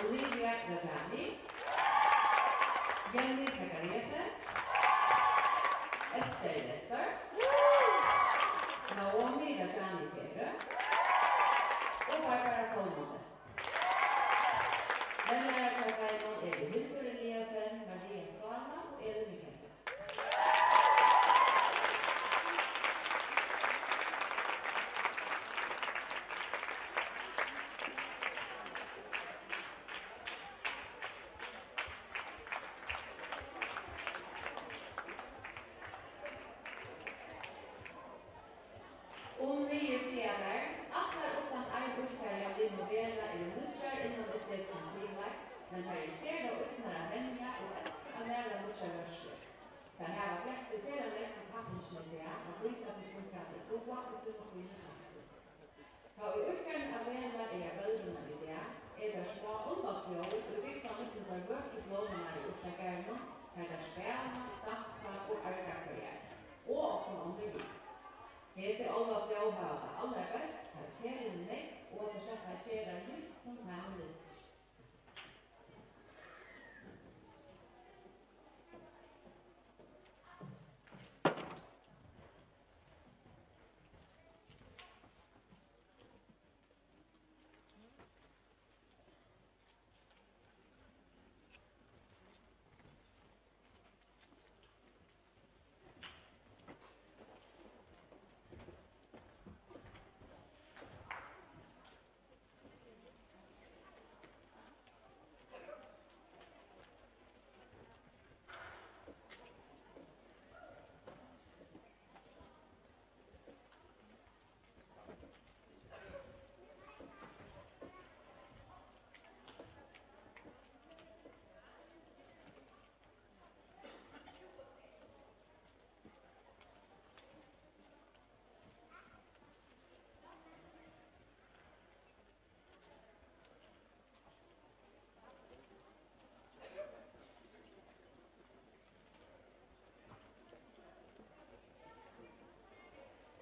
Olivia Rajani, Jenny Zachariasen, Esther Lester, Naomi Rajani Fere og Barbara Solmode. Lærerkvartalen Hildur Eliasen, Maria Svana og Elin Mikkelsen. Nye scener, atler utan en utfärd av din novella eller nutjar inom estetiska filmer, men realiserar och öppnar att vänja och älskar att lära nutjar rörsler. Den här var flexiserad till pappersmedia och visar på funktioner toa och symfoniska takter. Ha i uppgången av novella är böljorna vid det, är det små undantag och viktar inte för böcker blåmarna i Osakärna, där det spelar, dansar och arkakarriär. Och också om det vill. Det är alla blåbara, allra bäst, karakteren lägg och att försöka tjära just som namnlist.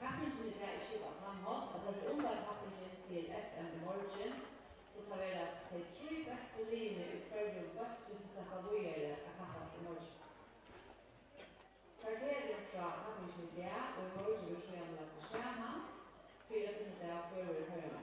Pappingen är inte bara framåt, och det är under pappingen till FM Morgen, så tar vi att det är 3 bästa linjer i förrjum böcker som ska favorisera att kappas i morgon. Kvarteren från pappingen till det, och i morgon vill jag lämna på skärmen, för att inte ha förrjum i förrjum.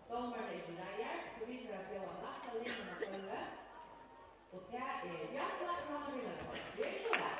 Domaren är Dreyer, så vi får att göra massa linjerna själva. Och det är Janna Rana-Villanborg. Det är så här.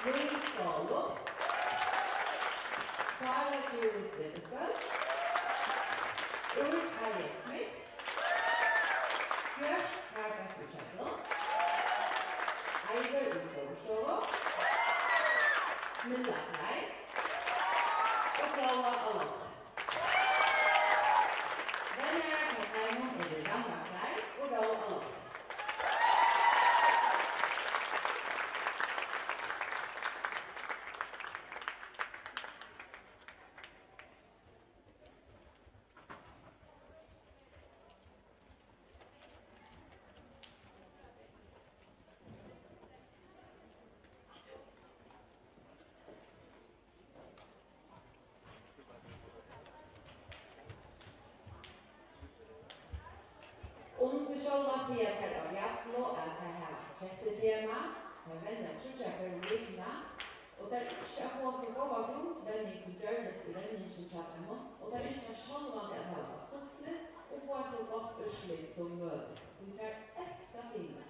Louise Solo, Sarah Julie Svensson, Ulrik Ariel Smith, Björk Harper Fortsättlo, Eiver Ustoverstolo, Smilla Kaj och Laura Alonso. Vinnare kan Simon är Randa Kaj och Laura Alonso. Onsdagsjolva sier av Jatlo at det her kjettetema, med venner tror jeg for likna, og det er ikke å få så gode grunn, den som gjør det i den som kjappen nå, og det er ikke sjolva til at det var stått litt, og få så godt utslitt som møte, som er ekstra fine.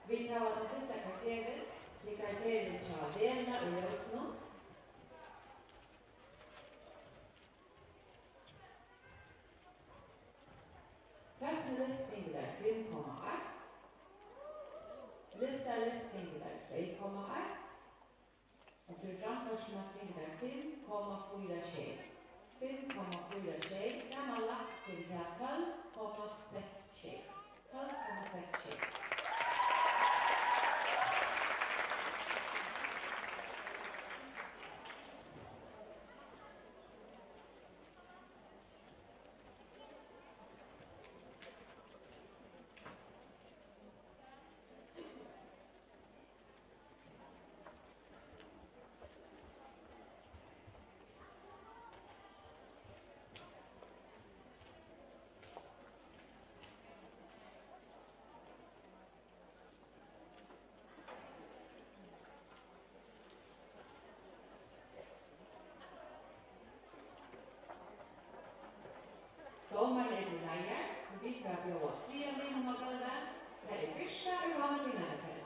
Vi tar det første kvarteret, til kvarteret fra Vena og Jøsno. Høytene lyftvinkler 5,8. Lista lyftvinkler 2,8. Og for framførselsvinkler 5,4 tjej. 5,4 tjej, sammanlagt til 12,6 tjej. 12,6 tjej. Domaren är till Reier, som vi ska bjuda 3 linjemålare. Det är första ur Hanna Linnarfeld.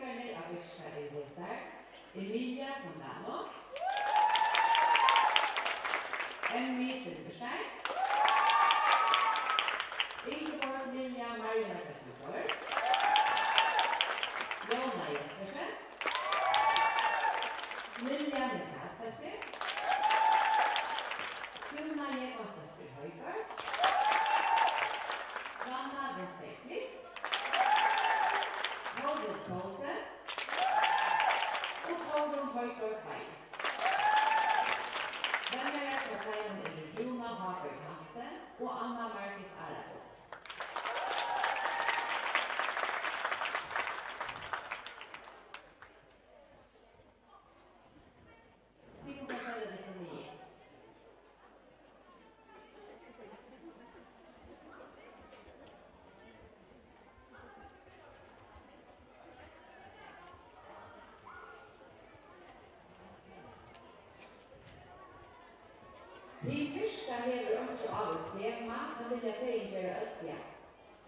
Høykarnir av Virsta Elisar, Emilia Sondano, Emmy Silverstein, Ingeborg Lilja Marina Pettenborg, Jona Jespersen, Lilja Mikasdottir, Suna Jekonsdottir Høygård, Sanna Vettekli, Holger Poulsen og Torgrun Høygård Feil. Vennere fra Feilen Jona Haberg Hansen og Anna Margit Arabo. De første hever ikke av et tema, men vil jeg gjøre østlige.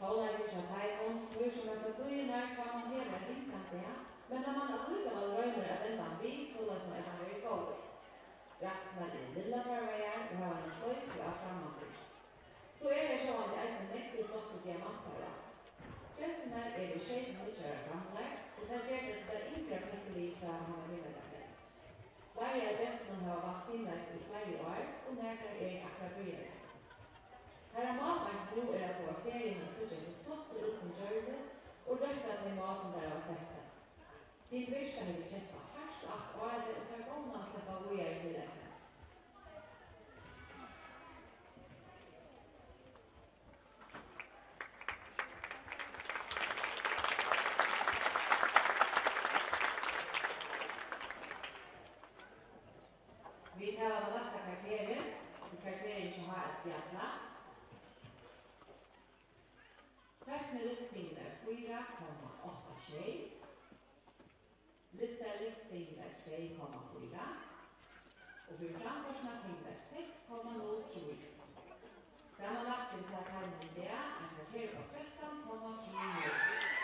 Holder vi ikke tegn svur som er så døgner, kan man hever en rinkant det, men når man allikevel røyner at enda vi, så det som er som er god. Drakten er en lille farveier, og har en sløyt vi har fremmedbyr. Så det så at det er som nektig flott til diamantere. Kjøttene er i skjøyden utgjøret gamle, så det gjør det yngre pikkelig fra han har vinnet det. Flere av gentene har vært tilnært i flere år, og nærmere akkurat begynnere. Her malbank nå at få serien og suttet så flott ut som gjør og røkket til mat som dere har sett seg. De første har vi kjempet hardt alt året, og tar om å slippe å gjøre til dette. Vi tar den neste karakteren som har et bjalla. Kvartene luftfinger 4,83. Lissa luftfinger 2,4. Og for framforsna finger 6,03. Sammenlagt til karakteren i det er karakteren på 13,3.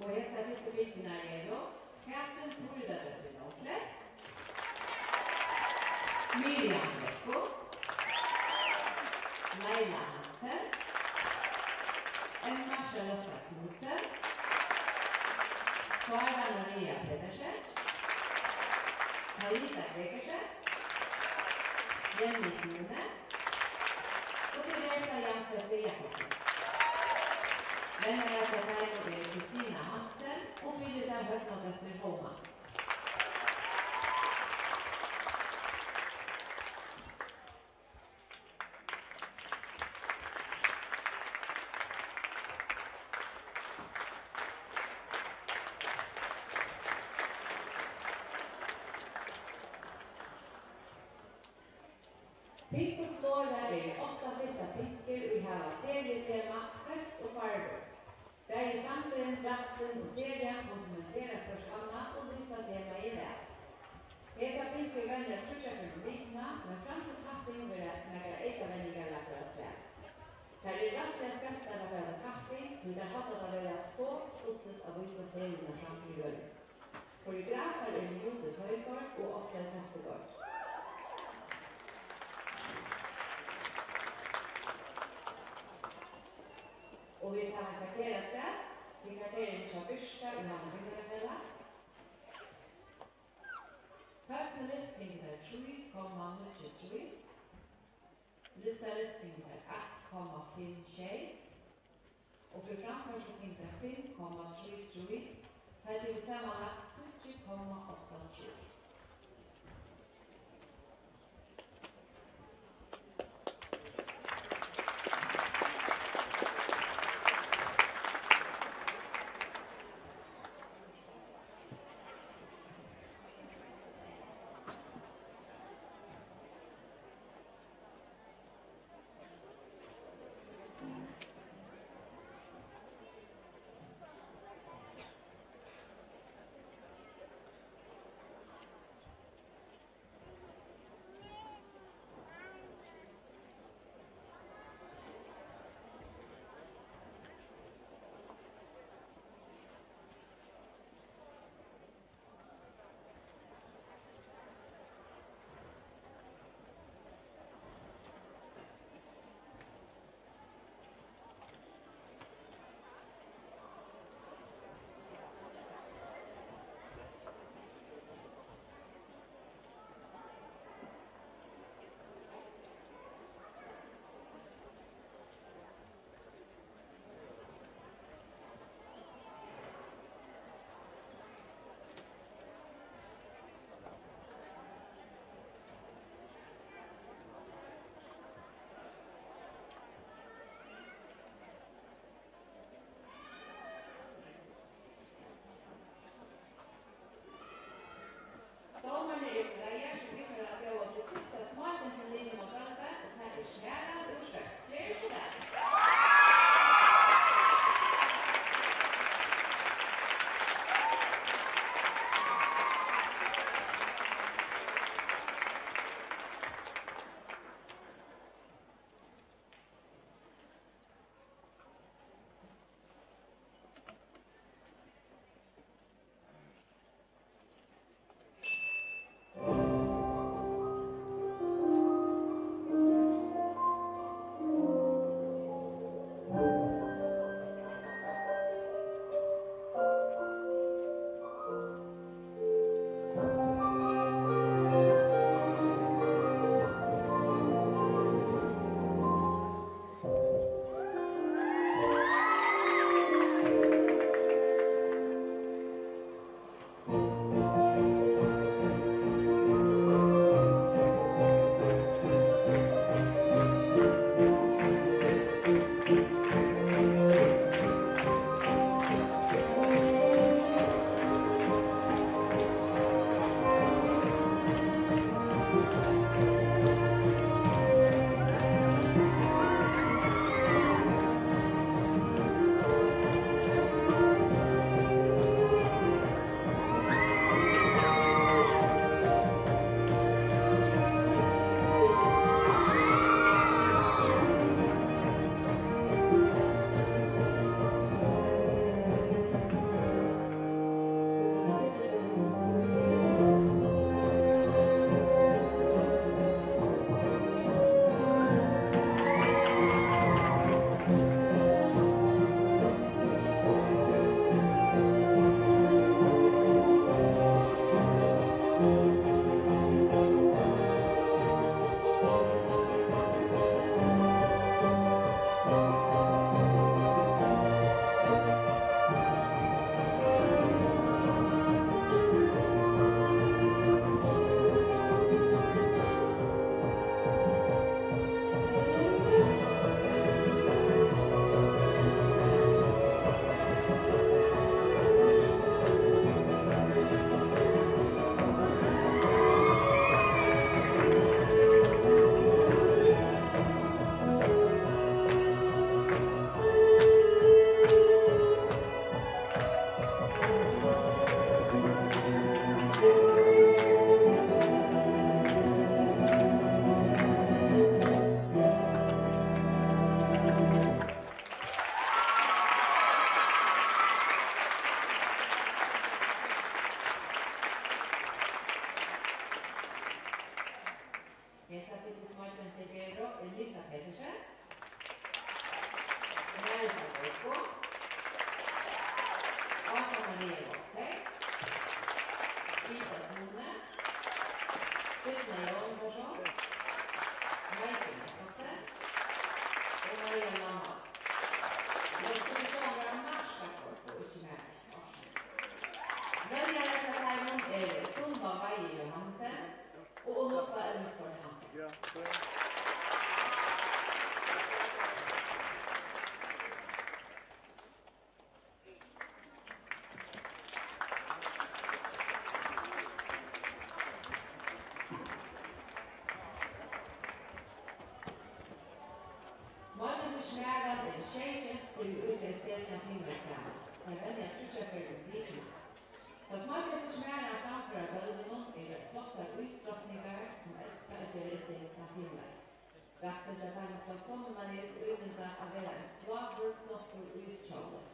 Och hälsa lite vikterna är då Katrin Purdadotter Nordlet, Miriam Bäcko, Laila Hansen, Emma Charlotta Knudsen, Sara Maria Pedersen, Marita Gregersen, Jenny Kune och Teresa Jansson Jakobsen. Vänner att det här är Kristina Hansen och Milita Högmodester Homan. Pinkor Flora är 8 fylta pinkor och har serietema fest och farver. Där är samlaren, drakten och serien komplementerar först annat och lysa tema i det. Dessa pinkor vänner att skjuta för vikna, men fram till kapping blir det några ekavänliga lappar att säga. Där är rattliga skrattar att vara kapping, så det hattar att vara så stort att visa serierna fram till dörren. Koreografer är Jode Höjgård och Oskar Nästegård. Och vi kan kvartera sig. Vi kvarterar inte av Byrsta och Hanna Byggavella. Högneligt finner 3,93. Listaret finner 8,5 tjej. Och för framförsel finner 5,33. Här till sammanlagt 70,83. det ställs en filmexamen. Även jag tror för publiken. Vad smart är det smärna framför att ögonen är flotta utstråkningar som älskar att göra estetiska filmer. Därför att han ska sommarnes övninga av era lagbord, flottor och utstrålning.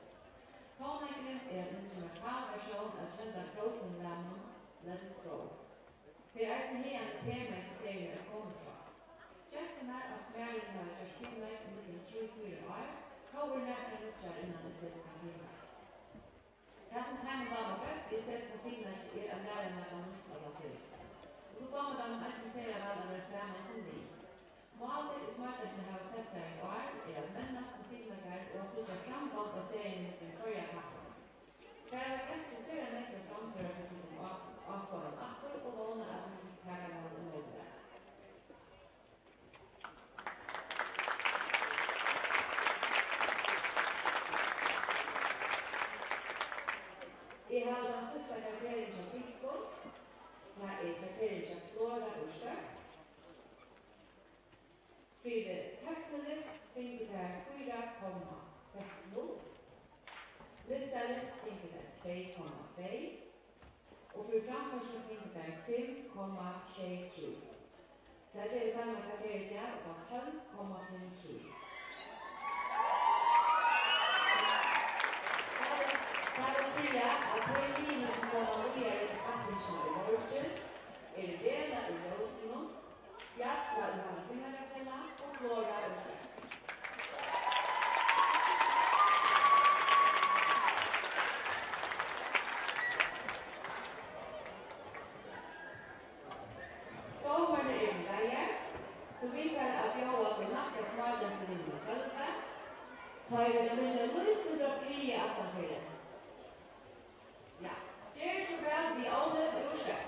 Tonläggningen är en instrumental version av kända Frozen-lammen Let It Go. Det är en helt tema i serien kommer från. Tjänsterna av smärren har gjort filmer i 1934 år, kommer nära luckar innan estetiska filmer. Det som händer var bäst i estetiska filmer är att lära mig om nyttolatur. Och så kommer de att essentiera vad de är samman som liv. Målet är smart att ni har sett sig i år är att männas som filmmakare och att sluta framgång av serien i den förra pappen. För att existera nästa framföra för att avsvara aktor och låna att ni kan ha en möjlighet. Jag har den sista karakteren som Pico. Det är karakteren som Flora och Stök. För högtidligt finns det 4,60. Listan finns det 2,2. Och för framförsel finns det 5,27. Det är samma karakteren på 12,57. Att Helene som kommer att göra ett attention i Norge är det bästa i Rosenum, Hjärta i Halvfingarafälla och Flora och Stök. Då var det en grej, så vi kan att jobba på nästa smaken till din själva. Har vi de inte lite då fria attentionen? Ja, cheers så väl, vi alla och Stök.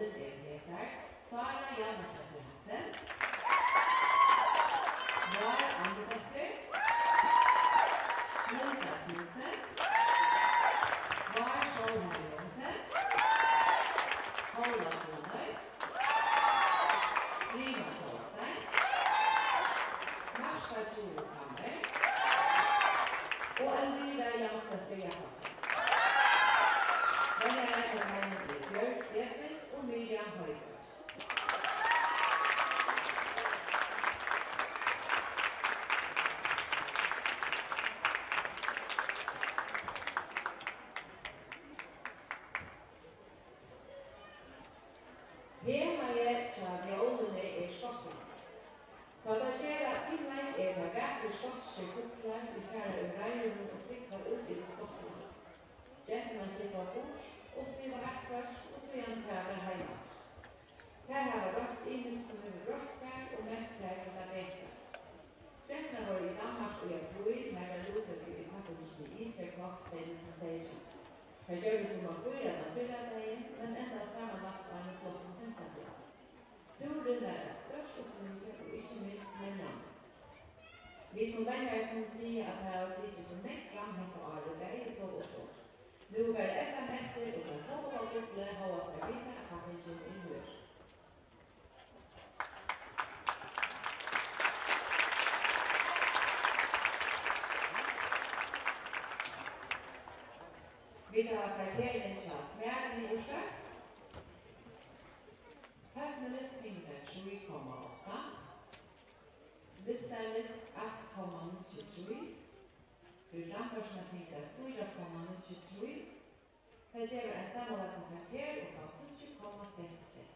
jólin hesar. Sara Hjalmarsdóttir Hansen. Var Andedóttir. Linda Knudsen. Var Skjoldheim Johnsen. Paula Kronøy. Rima Solstein. Marsha Jules Hammer. Og Elvira Jansdóttir Jakobsen. Velgerne Bjørk Debes og Miriam Høygaard. Hemaje tja jólene skottene. Ta da gjerne innleid det vakre skotske fugler i færre reiren og flikka ut i skottene. Gentlemen klippa bort, oppleva vakkert og så igjen færre heima. Her har vi rått inn som er bråttkær og møttkær for det bedre. Gentlemen var i Danmark og i april her er lukket i katolske Isterkvart 2016. Her gjør vi som var fyrre dagen, men enda samme natt var en flott om 15 plass. Turen er et størst opplevelse og ikke minst med navn. Vi som venner kan si at her har vi ikke så nekt framhengt av arbeid, så og så. Nu var det FN-mester og den hårde og gutle hava servita kappingen i hør. Vi tar kvarteren til Sverige i Oslo. Høfnelet finner 7,8. Listelet 8,93. Programførsene finner 4,93. Det gjør en sammenlagt kvarter og 20,66.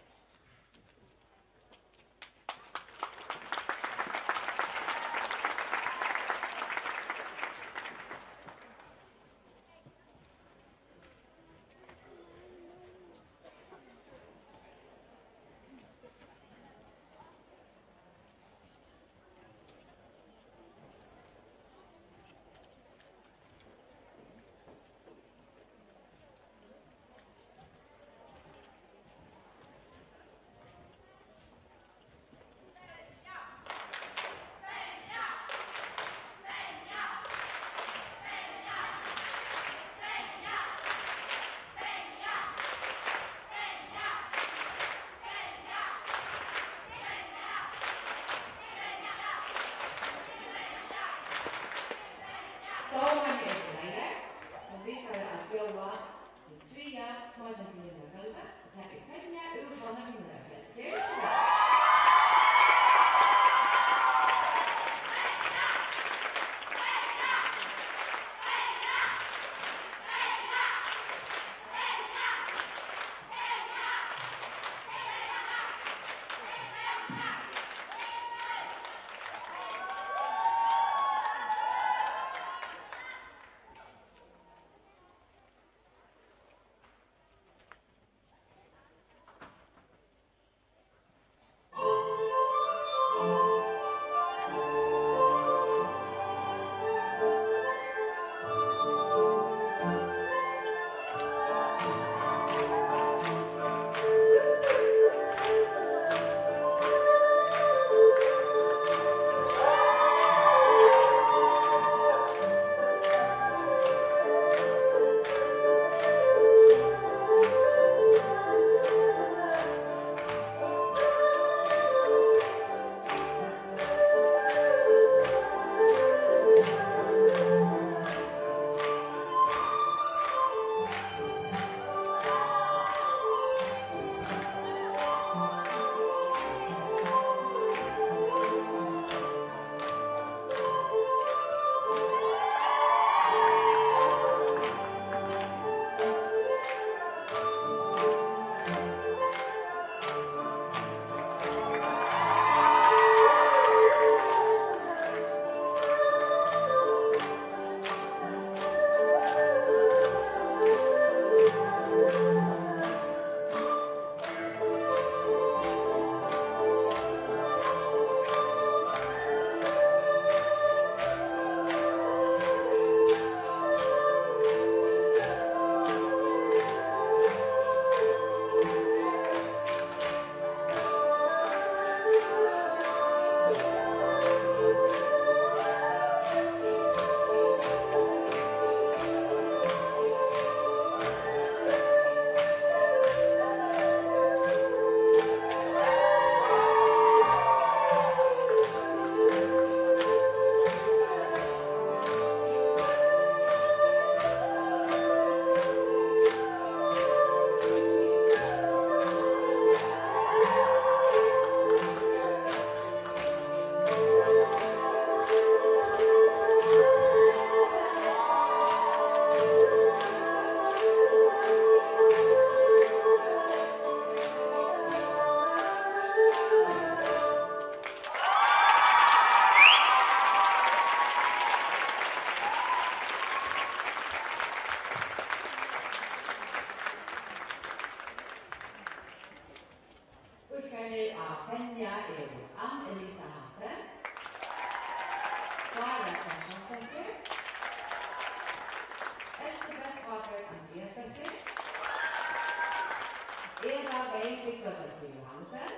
49 Viktor Johansen,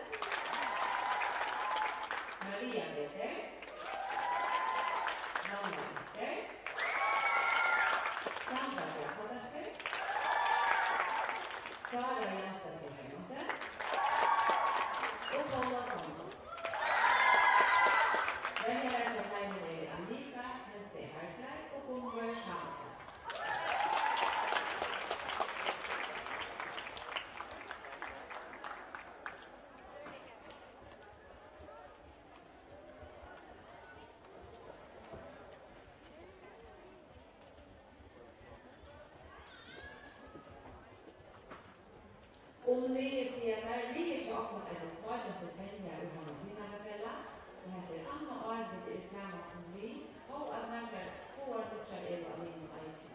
Maria Peter, Nanna Peter, Sandra Jakob-Petter, Sara Jensdottir Hermansen och Paula Sandholm. Väljare som är Annika Hense Hartberg och Gunvor Schamsen. Om livet senare ligger så öppna en svarta för pengar och har någon fälla. Och här är andra arbete i samma som vi och att man kan få att utsätta er av in och isen.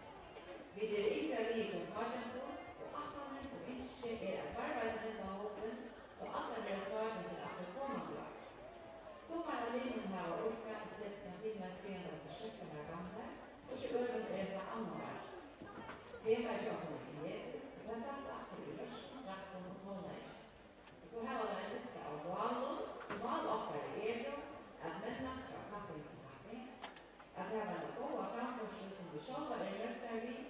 Vi är inte livet som svarta och att och inte är att arbeta den av hoppen så att man är svarta till att det får man göra. Så man är livet här och åka i släkten till man senare för 16 år gamla och så över det för andra värld. Det är vad jag kommer till Jesus. Jag satt att det är så här var det en lista av valen, valoffer i Edom, att människan ska kapping till kapping, att det var en goda framförsel som vi själva är nöjda vid,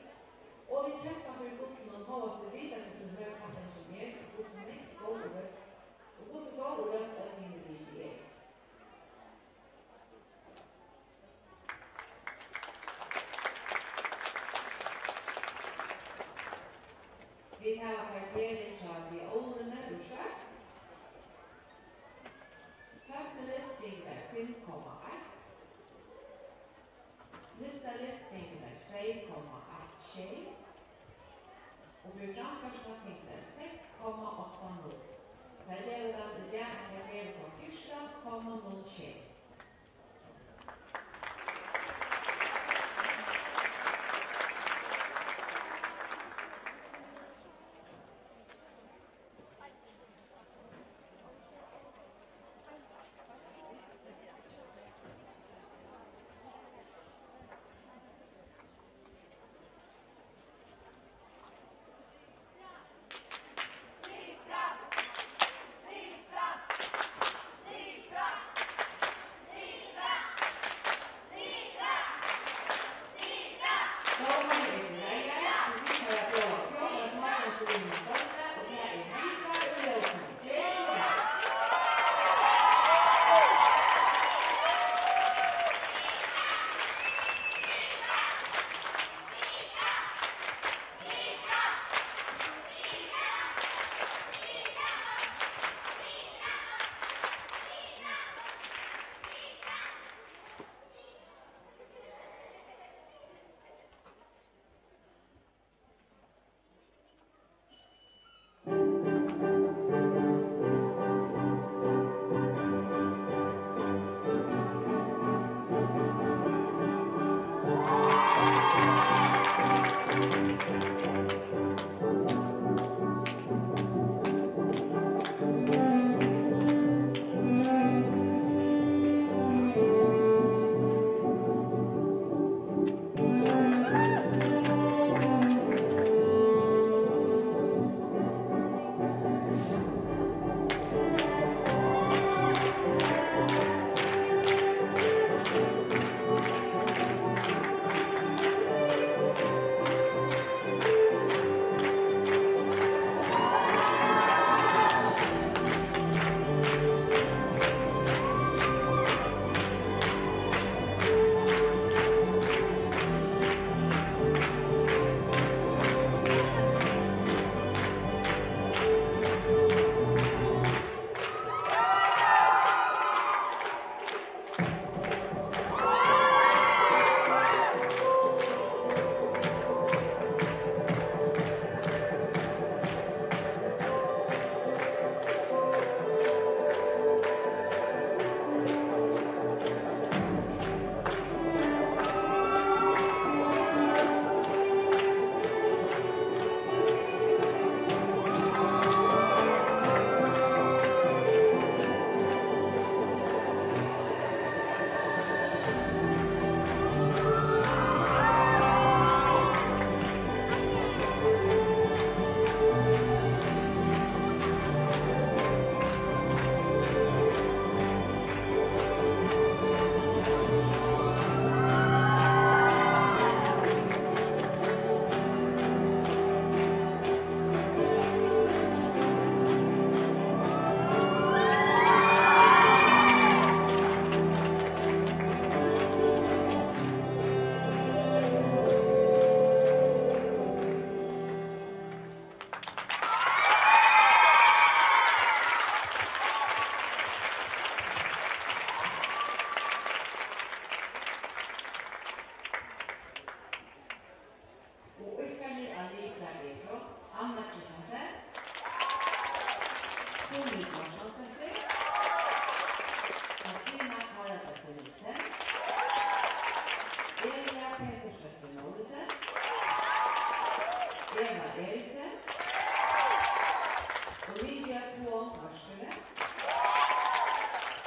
och vi träffar för Gud som har oss att veta att vi hör kapping som är, och Gud som inte går och röst, och Gud som går och röst att vi inte vill ge. Vi har kvarteret av de ålderne ursak. Högtelet fingrar 5,1. Listalet fingrar 2,1. Och för framförsta fingrar 6,80. Där gäller det där att jag på 4,0. Eva Eriksen, Olivia Tuon Marskjøle,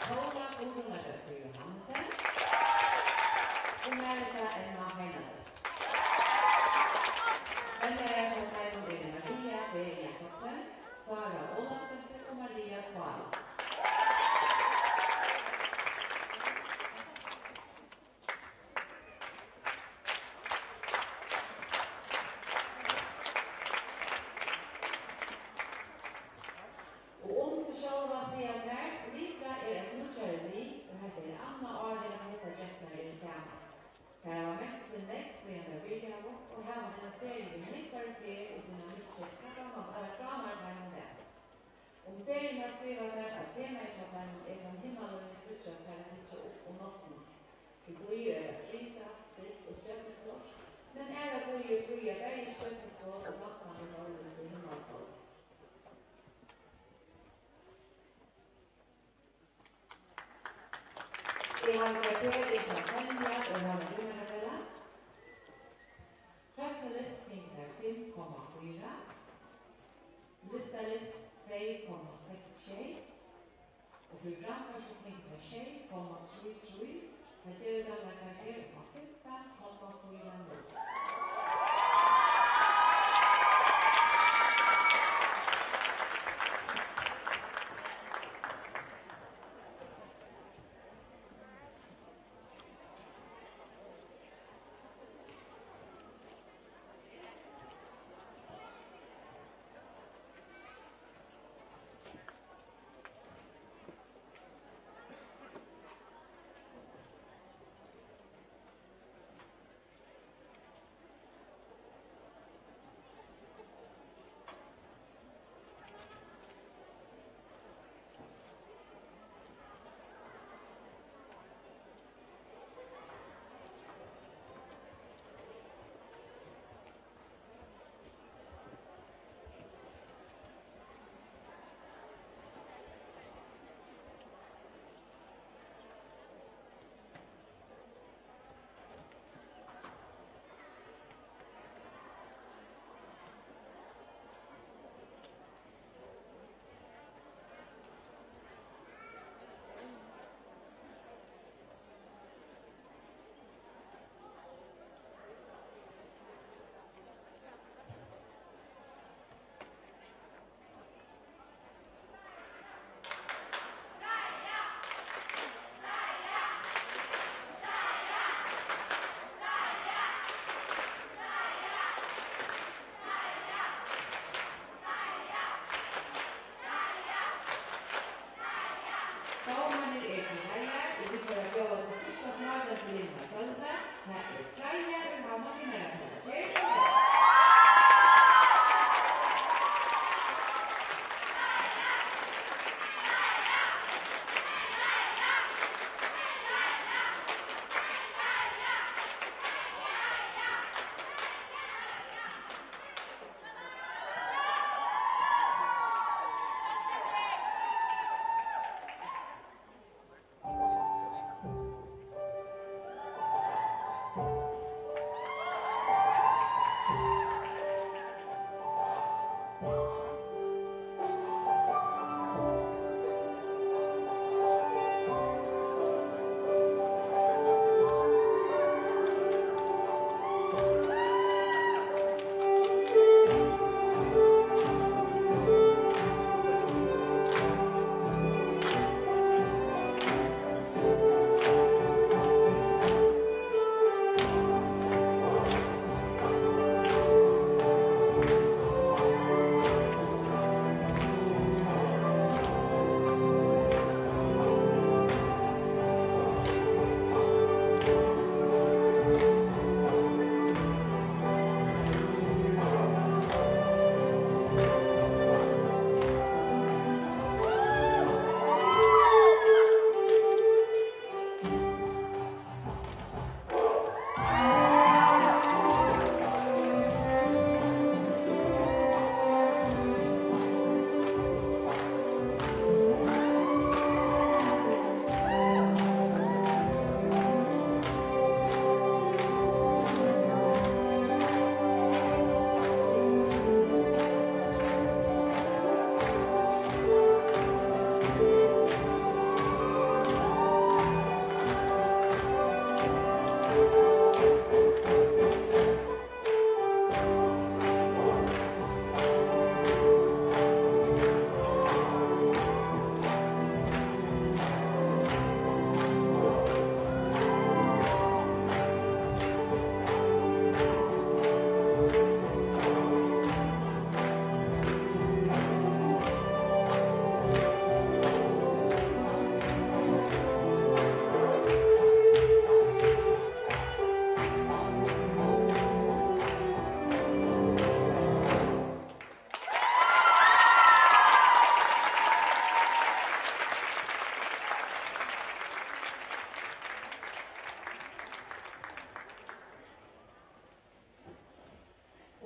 Paula Odunadøtter Johansen og Merita Emma Heinadet. Venner som Heimodine Maria B. Jakobsen, Sara Olafsdøtter og Maria Sval. Serien har skrivet at temaet er den himmelen i sluttjøk til å ikke opp om natten. Det blir frisa, stritt og støttesår, men det blir begge støttesår og nattsamme nåles i himmelfolk. Jeg har kvarteret i Kjappenja og har Jungenavella. Kjøppelet finner 5,4. Listelet 2,6 og for framførsel finner 6,33. Det gjør gamle karakter på 15,4.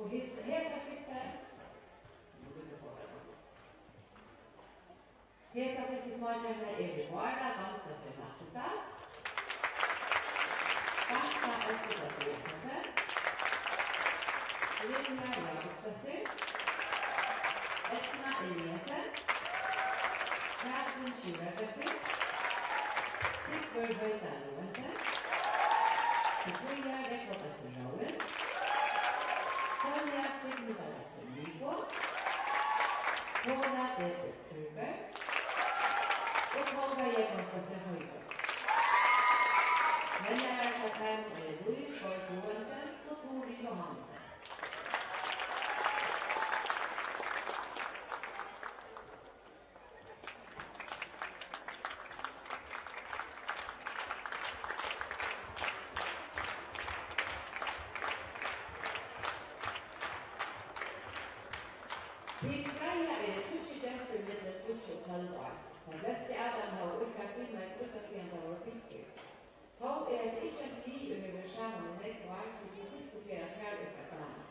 Och hesa flyttar. Hesa flyttar småkänner är vi bara ganska för nattestad. Fakta också för företelser. Ringa Jakobsdotter. Etna Eliasen. Katrin Schürerdotter. Sigvard Höjdahl Johansson. Cecilia Rekorddotter Rowan. Sonja Sigmunddotter Nyborg. Paula Detes Gruber. Och Paula Jakobsdotter Höjdahl. Väljare har fem Louis Borg Johansson och Tori Johansson. Vid Freja är det 20 dömter med ett 20 och 12 år. De flesta av dem har olika kvinnor och olika sedan var flickor. Då är det inte ett liv över samman med nekvar till de diskutera kärleka samman.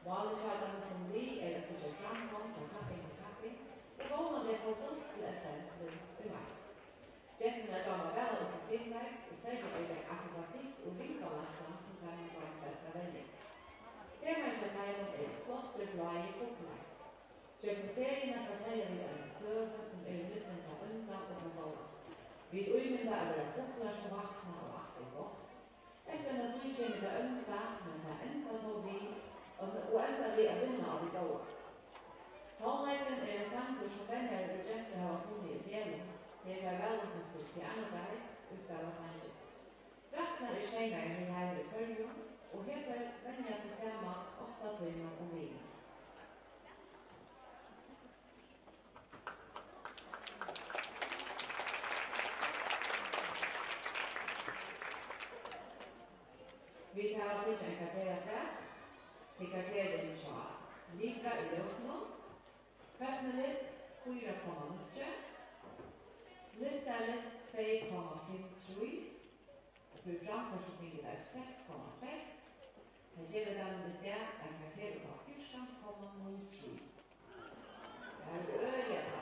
Valutsaldarna som vi är att sitta framgång från kapping och kapping och gången det får upp till FN för umar. Jätterna damer väl upp till kvinnor och säkert är det akrobatik och ringbalansen som kan vara den bästa vägen. Det man känner är ett flott för blaj i fotlar. Serierna forteller vi en söva som är nytten av undan och av gången. Vi umynda över fotlar som vaknar och vaknar gott. Efter att vi känner det undan, men det enda så vi och enda vi är vinna av det gåa. Tonlägen är en samtidig som vänner och projekter har funnit i fjällen. Det är välutnyttligt till Anna-Gais utställa sannsyn. Trakten är tjejer i hur här i förrjun och heter vänner tillsammans 8 timmar om vin. Vi tar till en kvarterat till kvarteret i Tjara. Lika i Lösnå. Kvartmelet 4,9. Listallet 2,53. För framförsning är 6,6. Det ger den med det en kvarteret av 14,07. Det är öjeta.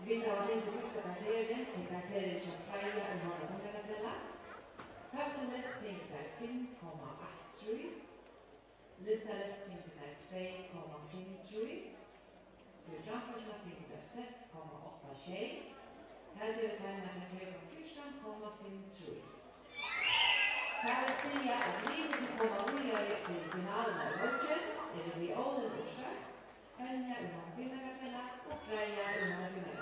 Vi trovavi in questa carriera e carriera ci fraia e non la come della. Couple left think that 5,83. Lista left think that 2,23. Geografische think that 6,8. هذه الكلمة نحن confusion, 5,3. فالسيئة أجريب الكوماوية في بناء الرجل اللي بيقول الأشهر ثانية المعبينة مثلا وثريا المعبينة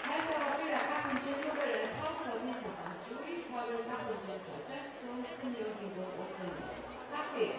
هذا وفيرا كاكم جنوبر الخاصة بنسبة عنشوري كابر كاكم جنوبر جنوبر كل يوم يدور وكل كافير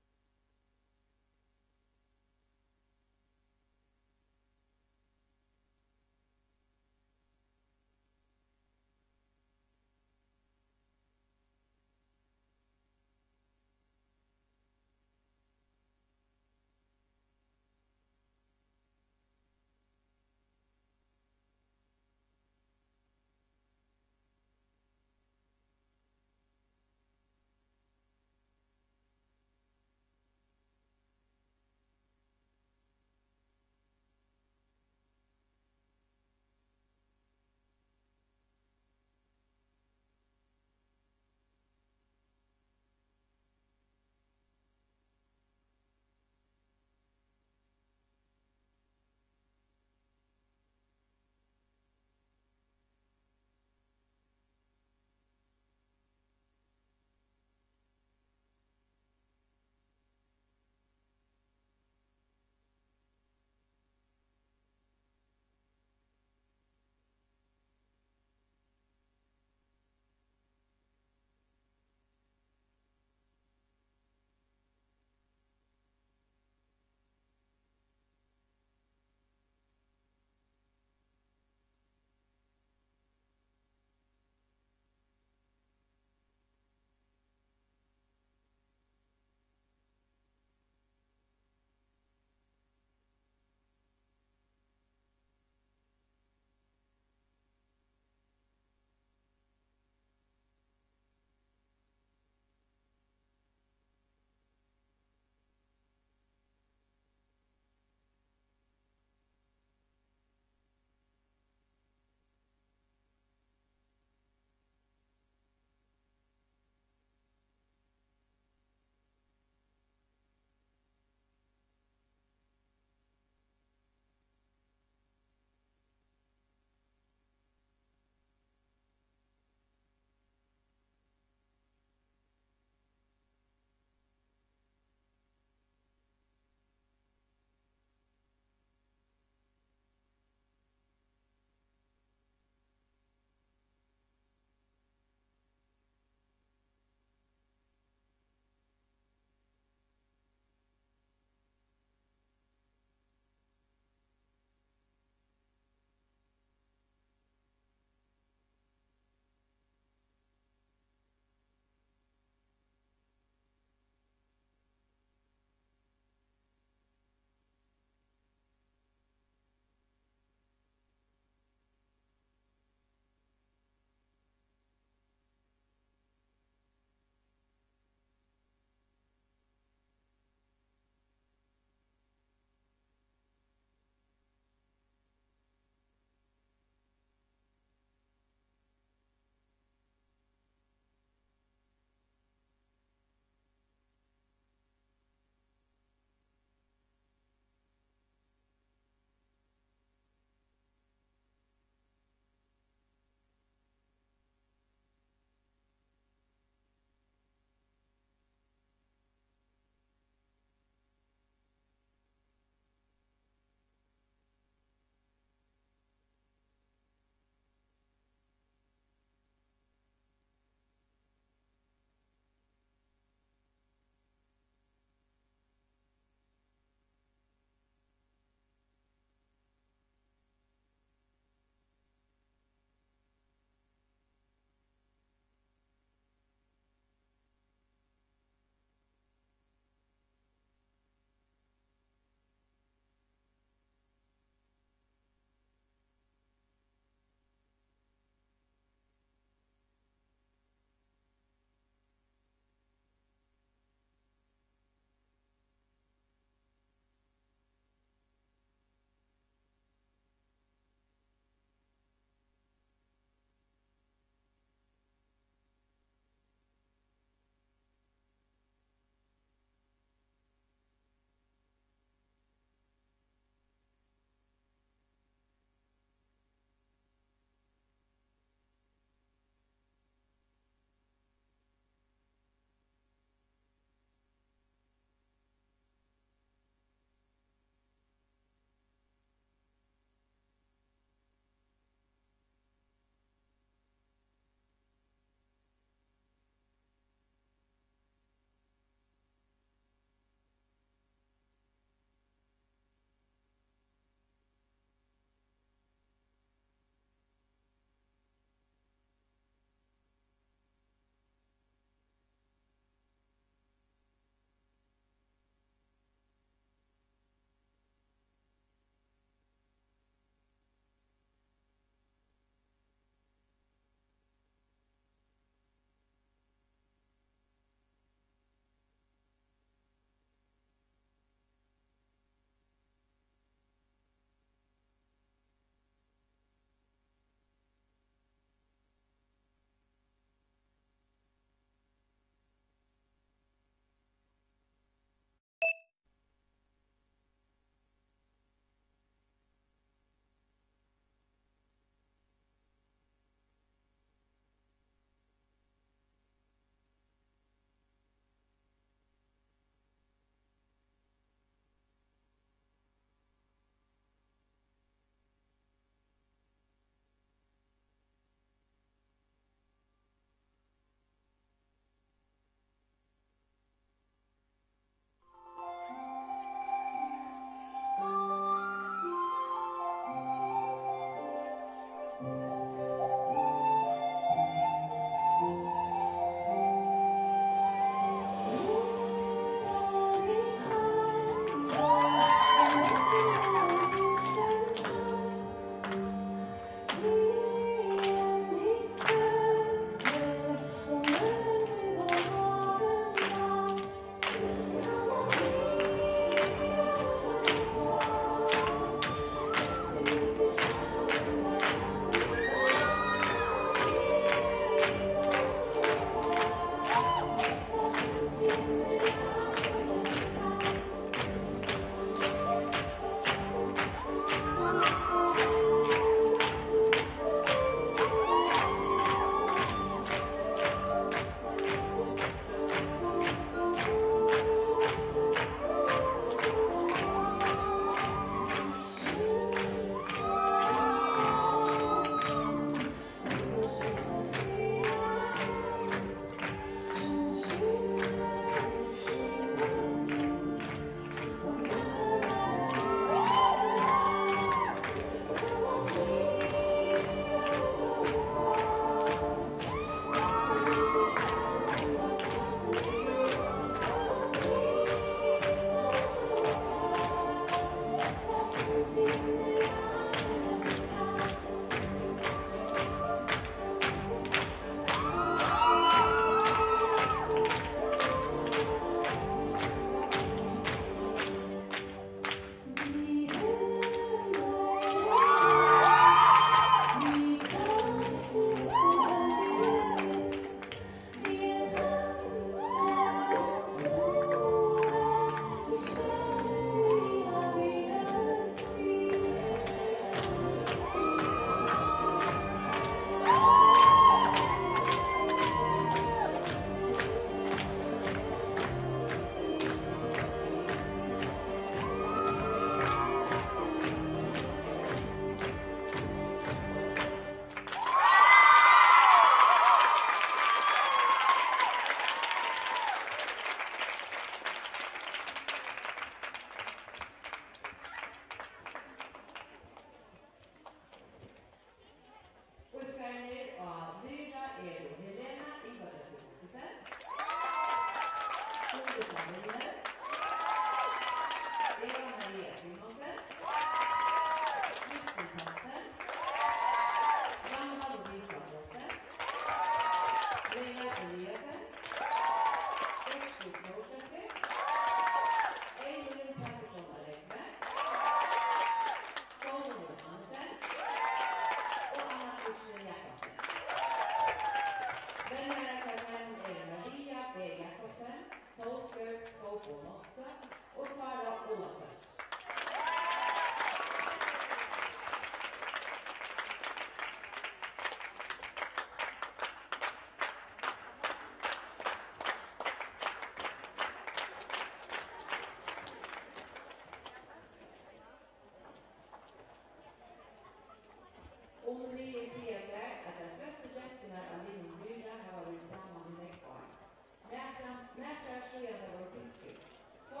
sjøen det var bygget. Så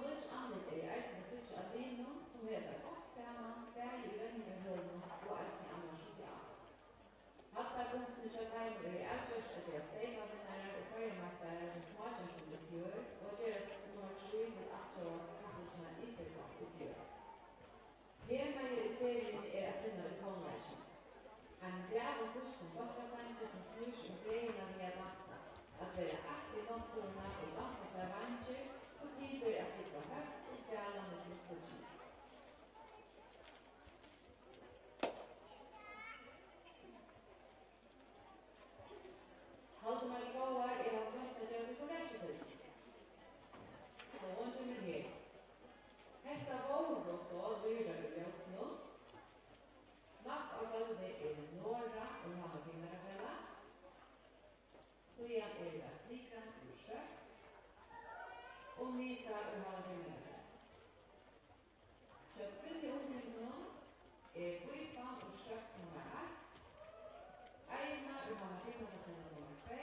nødt annet eisen sutt alene som heter godt sammen, der i lønningehølen og eisen andre sosialt. Hatta punktene kjøtt heimer avgjørst at jeg steimavinnere og førjemestere som smagjøsten i fjør, og deres nummer 7 vil aktøres kappelsene i Isterkamp i fjør. Hjemme i serien at finne i konversen. Han grav og kursen doktorsanke som knurs og greiene med å danse. At være aktiv domstolene og danse seg vansjer, så tider at det var høyt og stjælende til skolen. Haldemar Gåar har møtt at jeg på reisepølse. Så hun kommer her. Hetta våre så lyrer vi oss nå. Nast av gulvet Nora og Hanna Finnerfella. Så igjen det Frikran og Skjøk. Og Nita og Hanna Finnerfella. Kjøpten i omkringen Frikran og Skjøk nummer 8. Eina og Hanna Finnerfella nummer 2.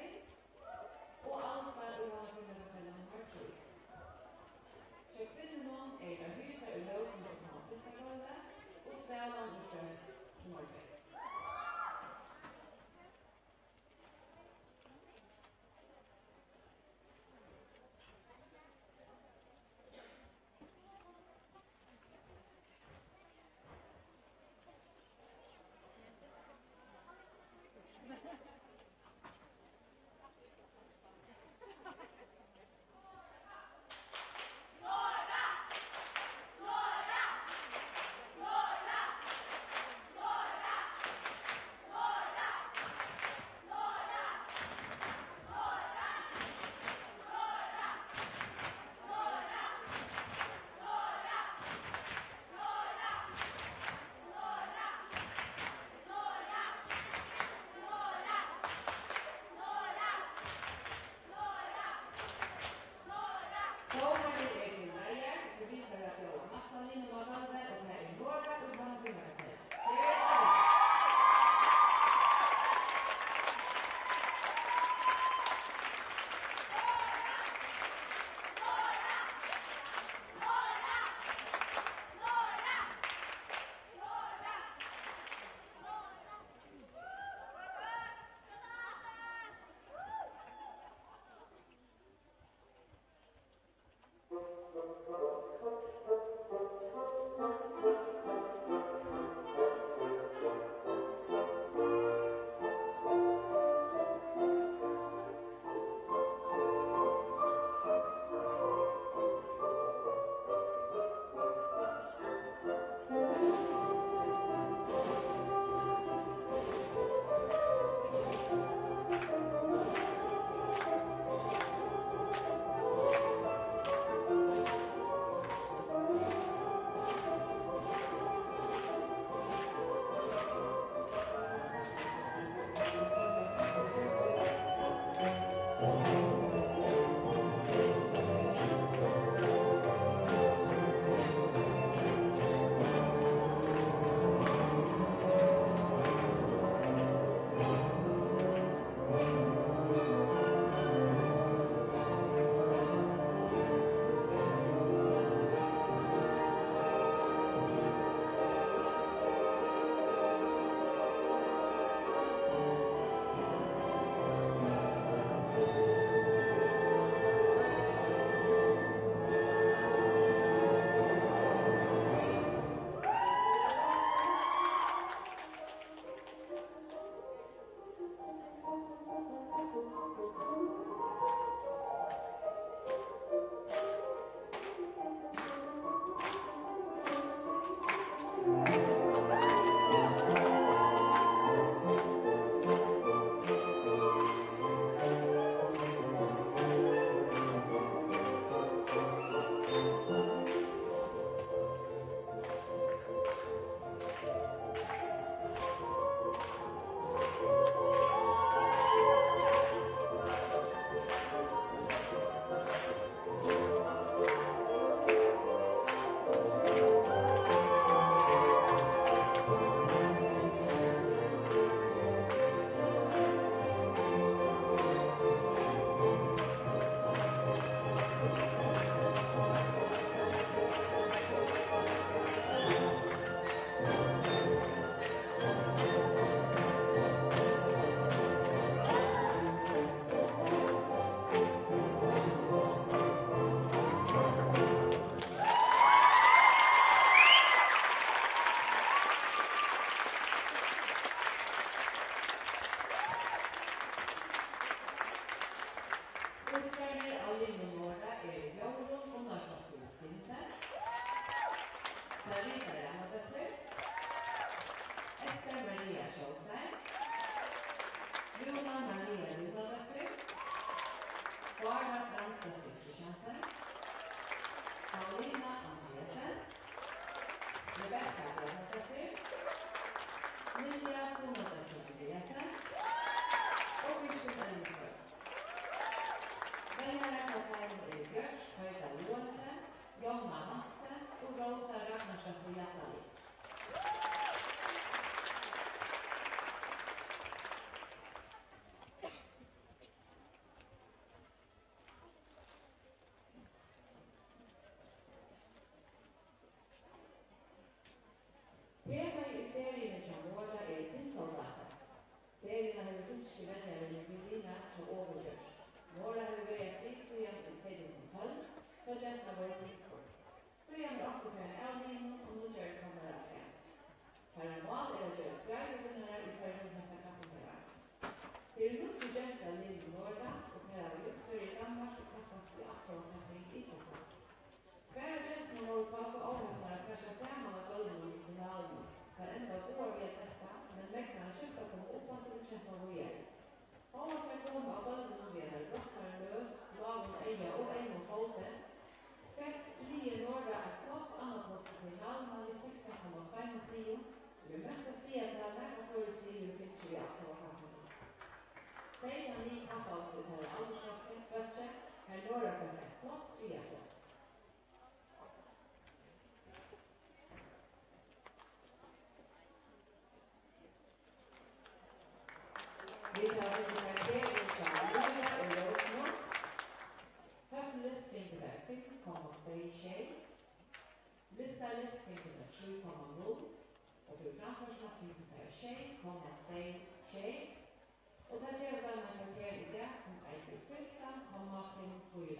Og Alfa og Hanna Finnerfella nummer 3. Kjøpten det Hyta og Løsen og Hanna Fiskergårda. Og Stælan og Skjøk nummer 2. Nora! Rosa, Luna Maria Rudolfsson, Barbara Fransdottir Christiansen, Paulina Andreasen, Rebecca Rudolfsson, Lydia Sonadottir Andreasen och Richard Elmström. Väljarna kapten är Björk Höjda Johansen, Jonna Hansen och Rosa Ragnarsson Hjärtali. Tema i serien som råder är tidssoldater. Serien har funnits i väljare med Medina och Åbergörs. Några har varit issugen i 2012 för detta var ett villkor. Så är det också för en älvning och nu gör det kommer att säga. Paranormal är att göra skrädvinnare i förhållande till kapitlar. Det är mycket bättre att leva i norra och kräva just för i Danmark och knappast i aftonkappning i Stockholm. Färdigt med att ta sig av att pressa samman och gulden i finalen. Varenda år vet detta, men läktarna köpte att de uppåt och kämpa och igen. Om man ska komma av gulden och vidare, brottaren lös, lagen eja och en och foten, fick Lie Norra ett gott annat hos finalen i 16,5 så det mesta stedet av nära förestående finns ju i aftonkappningen. Säger han ni kappa av sig till alderskraften, bötter, här Norra för ett gott triathlon. Vi tar universitetet som Luna och Rosmo. Höglyft finns det 5,3 tjej. Listarlyft finns det 7,0. Och för framförsmått finns det tjej, 0,3 tjej. Och där gör man en parkering i det som är till 15,54.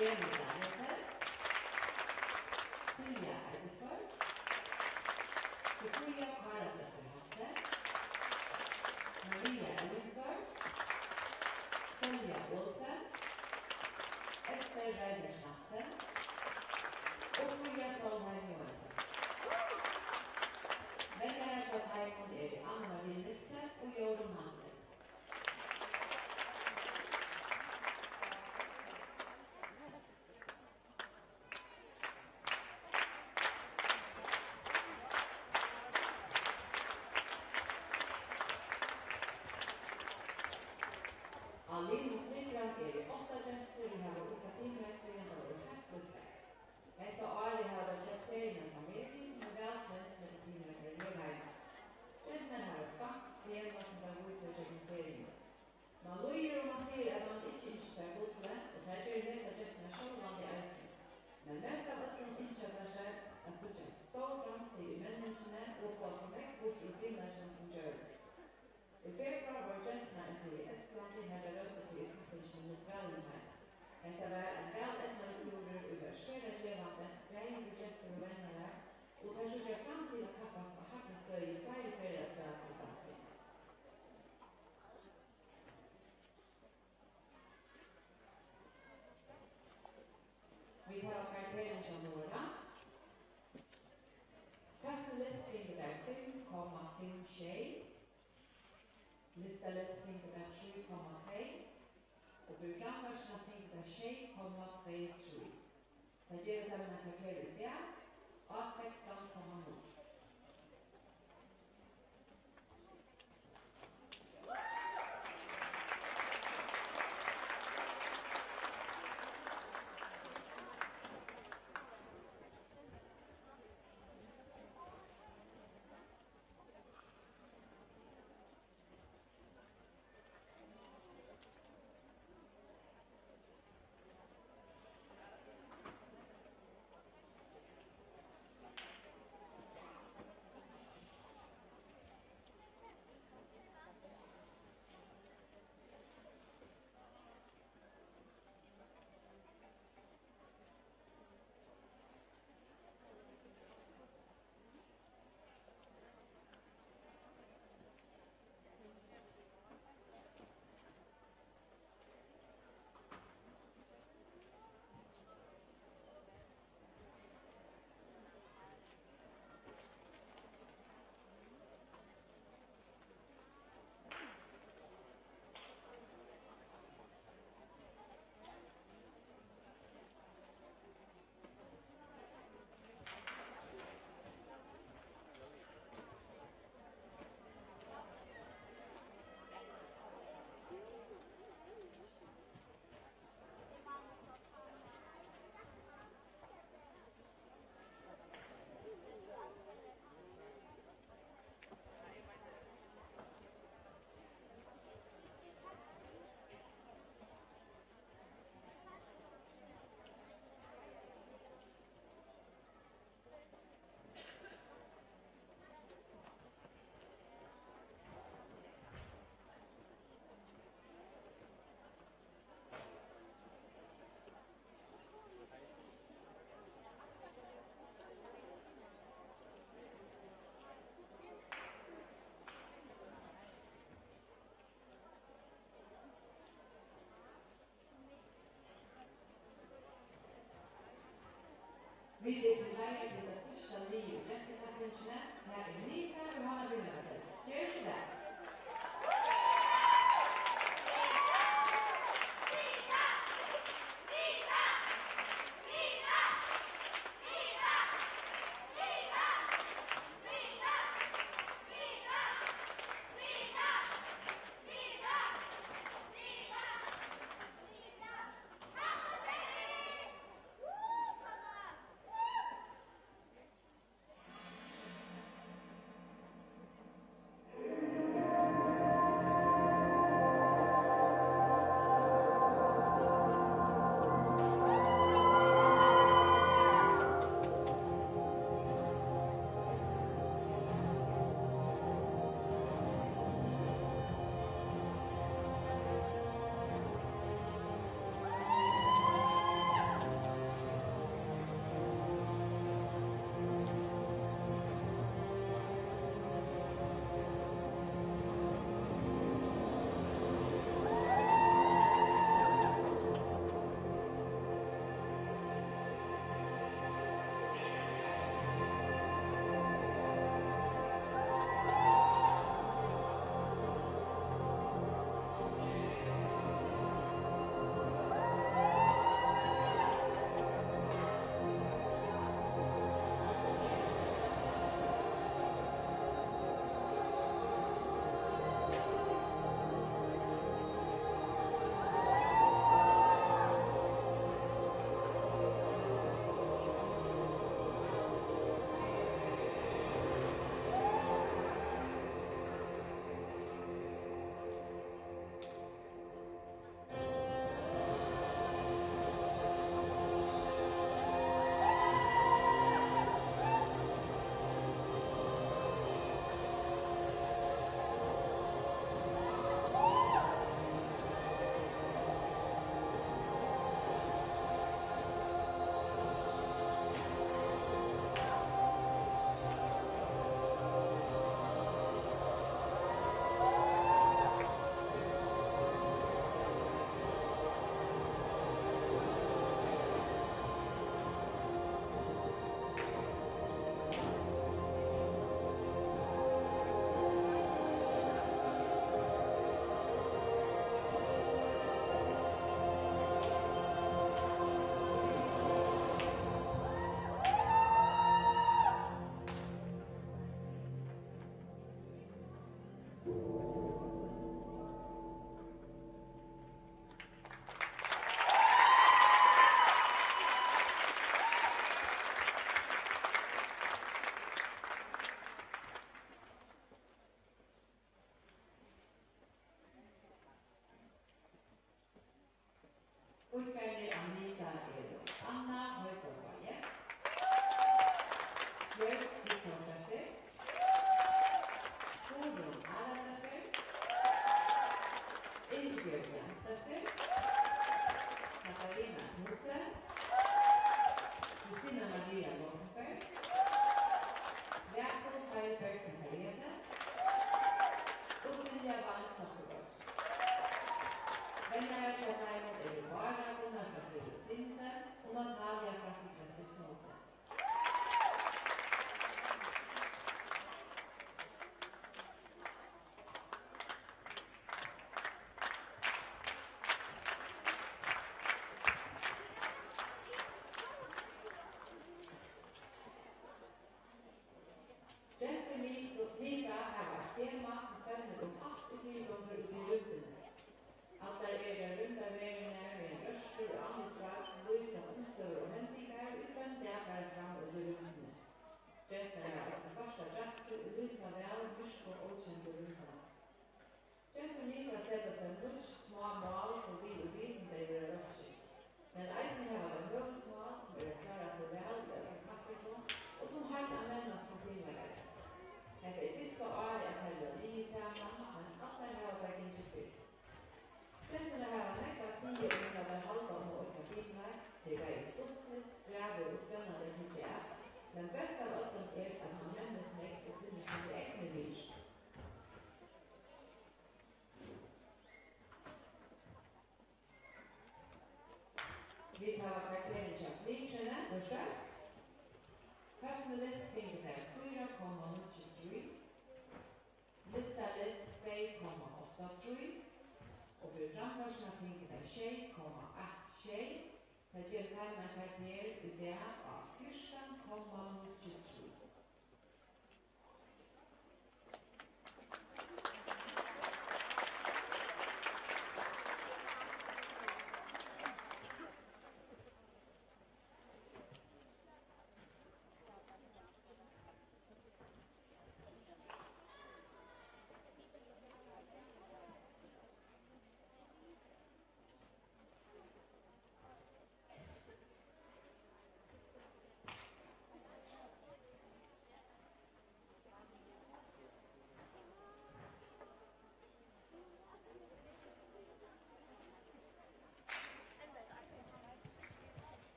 Erika Hansen, Silja Eidesborg, Victoria Karlafletter Hansen, Maria Ellingsborg, Sonja Olsen, Esther Reiders Hansen och Maria Solheim Johansson. Vännare som Heimond är Anna-Marie Nilsen och Jorun Hansen. Alin och Nygran är det 8 tjänster, vi har olika teammästringar och orkesterutveckling. Detta år har de köpt serien av familj som är välkänt med teamet för elevheimer. Tjänsterna har spaks, tema som tar research i serien. Man lojer och man ser att man inte inskär godle, och här ser dessa tjänsterna självande i eisen. Men mest av att de inköper sig att söka stor framsteg i människorna och få som väck bort ur filmärsen som gör det. I februar var tjänsterna inte i Estland när det rörde sig i utveckling i Sverige. Detta var en väl etnokulturer över skärra levande, grejer projekt och vänner och kanske jag fram till att kappas på hackenstöj i varje föräldrar i framtiden. Vi har karakteren som några. Kapitelet finner där 5,5 tjej. Listelet finner där 7,3. Och programverserna finner där 6,23. Så ger vi dem en karaktär i det. Och 16,0. Vi deklarerar det största livet, jättetaktingsnä, när vi nita och har bemöter. Gör sådär. Utkärni Anita Anna Hoikovaje, Björk Sikkorsdottir, Guðrún Aradóttir, Ingibjörg Jansdóttir, Katarina Knudsen, Kristina Maria Lorenberg, Jakob Heilberg Zachariasen och Silja Wang-Totterberg. Vänner däremot är det bara Gunnar från Friluftslinsen och Natalia från Fiskars. Lika har varit tema som följer allt i tillgångar upp i rutorna. Allt där är det runda vägarna med röster och anslag, lysa omstör och händingar utan däckare fram under rutorna. Detta är alltså första drakter och lysa väl, mysk och okända rutorna. Detta lika sätter sig lunch, små mål som vi och vi som det är röster. Men eisen har den högsmål som är klara sig väl över kaffeton och som har användas som filmare. Efter det sista året att hälla i samman, men alla har varit inte fyrt. Detta har nekka stiger under den halva och åtta filmer, det var ju stort, strävor och spännande hijab, men bäst av allt är att man nämner sig och finner sin egna liv. Vi tar kvarteren till flikrarna och kört. Höfneligt finner där 4,93. Listalet 2,83 och för framförsna finner där 6,86. Det ger varma kvarter i det av 14,93.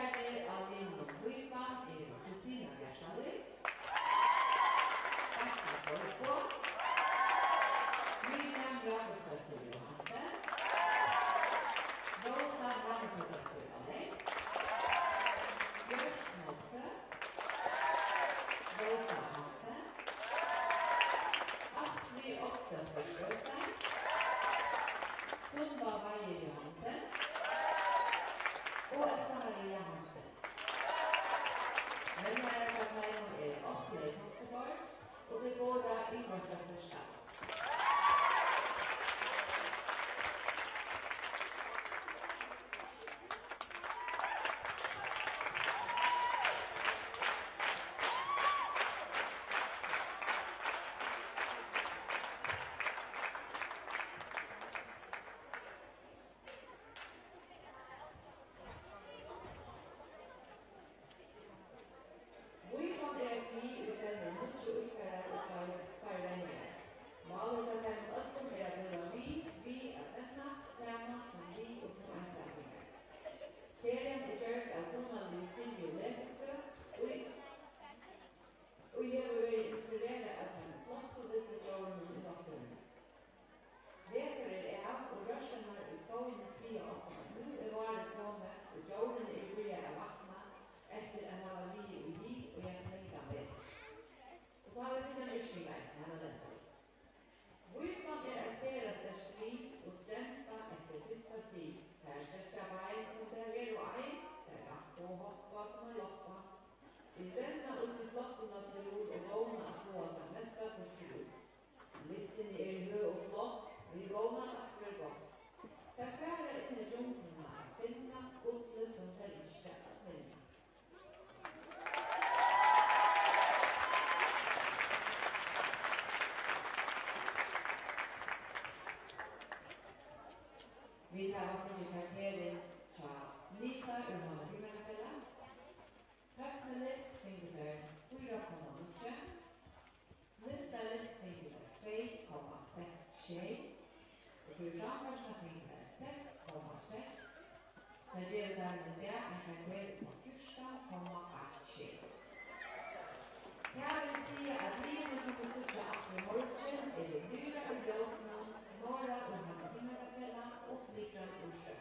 Deltakerarnir á liðnum Vípan eru Kristína Bjartadóttir, Bjarta Borgó, Miriam Jakobsdóttir Johansen, Rósa Hannesdóttir Alek, Björk Nolse, Rósa Hansen, Astrid Oxenfors Sjøstein, Sunniva Weier Johansen og Elsa Maria Hansen. Velgererkapteinen Åsleif Hoftegård og det går da Ingvardsson Stads. Vi har fått karakteren fra Nita Urmana Himmelfella. Høgtelet finner der 4,9. Listelet finner der 2,6. Og for Rambarsna finner der 6,6. Det gjør dermed det en karakter på 14,8. Jeg vil si at livet som vi sitter at i morgen det dyre og ljøsene, Nora Urmana Himmelfella og Flikran Ursø.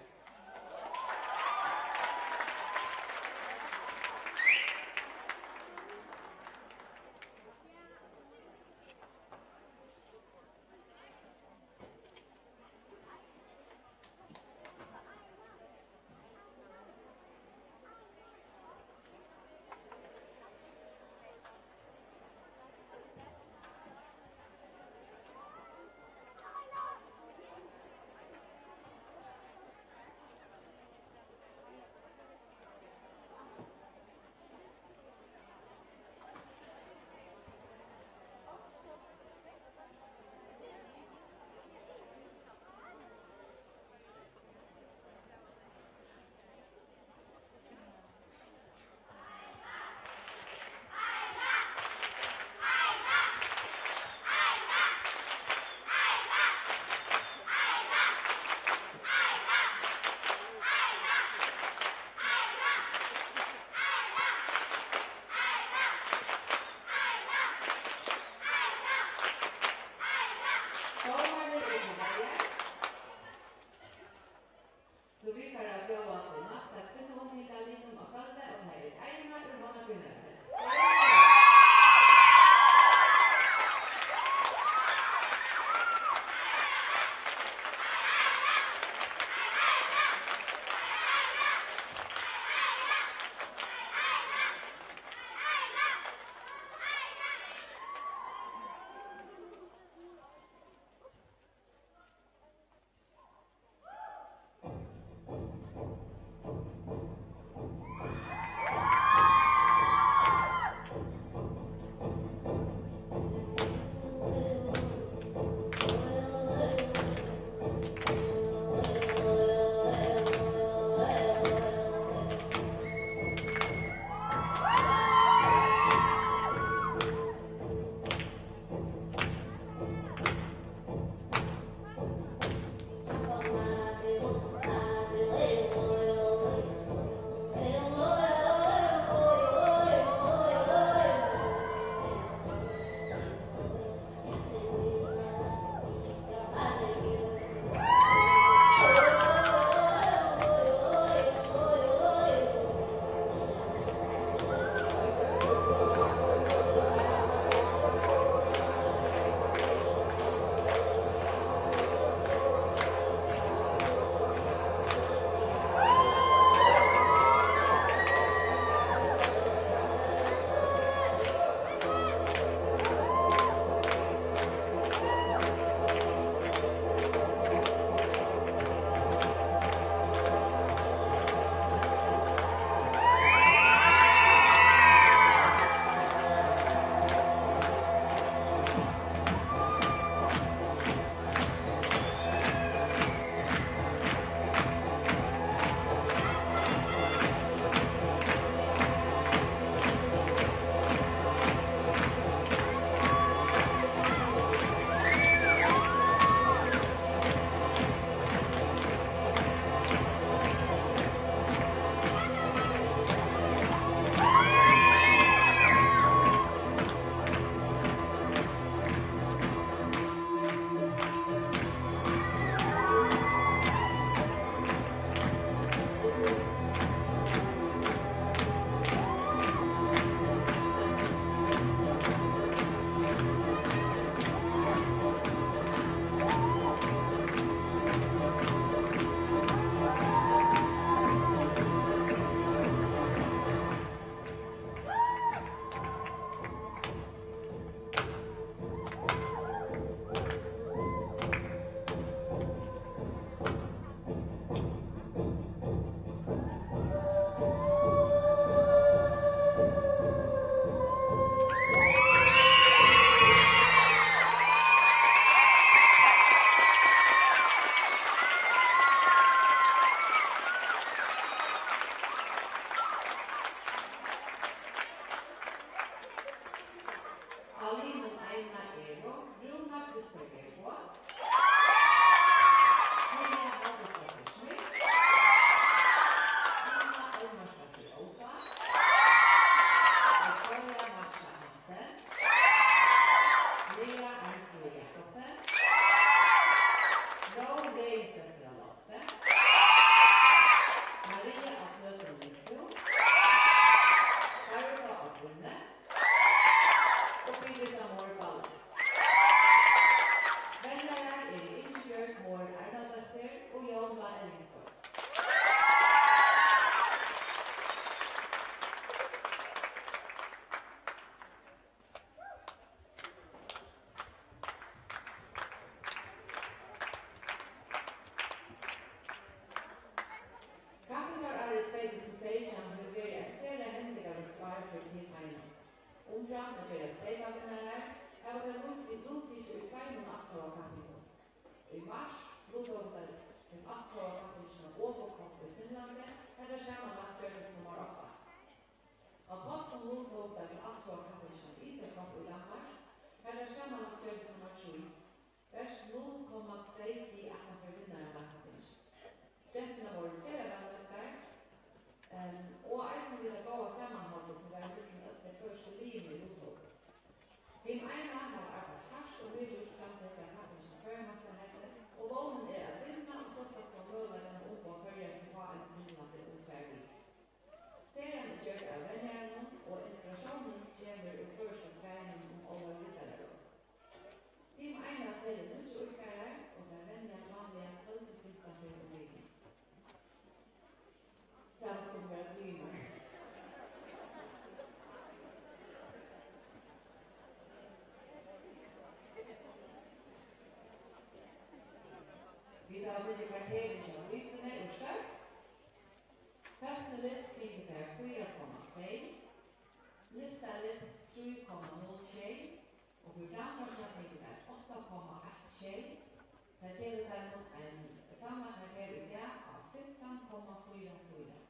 kategori. I mars blodvågade den 8 år kategorien Åbokopp i Finland, där sammanlagt gjordes nummer 8. Aposteln blodvågade den 8 år kategorien Israelkopp i Danmark, där sammanlagt gjordes nummer 7. Vers 0,2 steg att man för vinnaren av kategorien. Genterna var servändet där, och eisen ville gå sammanhållet som var det första livet i blodvågade. De ena har arbetat hardt og virus fram til seg kattens førmannsenheter, og loven at vinna og sånn som mulighetene opp og følger til hva en vinnende utservig. Serien gjør av vennerne, og inspirasjonen kommer ur første trening om alle videre. De ene teller nødt utgåere, og det venner vanlige 12-15 til ombygging. Det skal være dymer. Vi tar med kvarteren av ryktene og skjøp. Høttene fikk det 4,2, listet 3,06, og programforskjell fikk det 8,1. Det gjelder derimot en samme kvarter i dag av 15,44.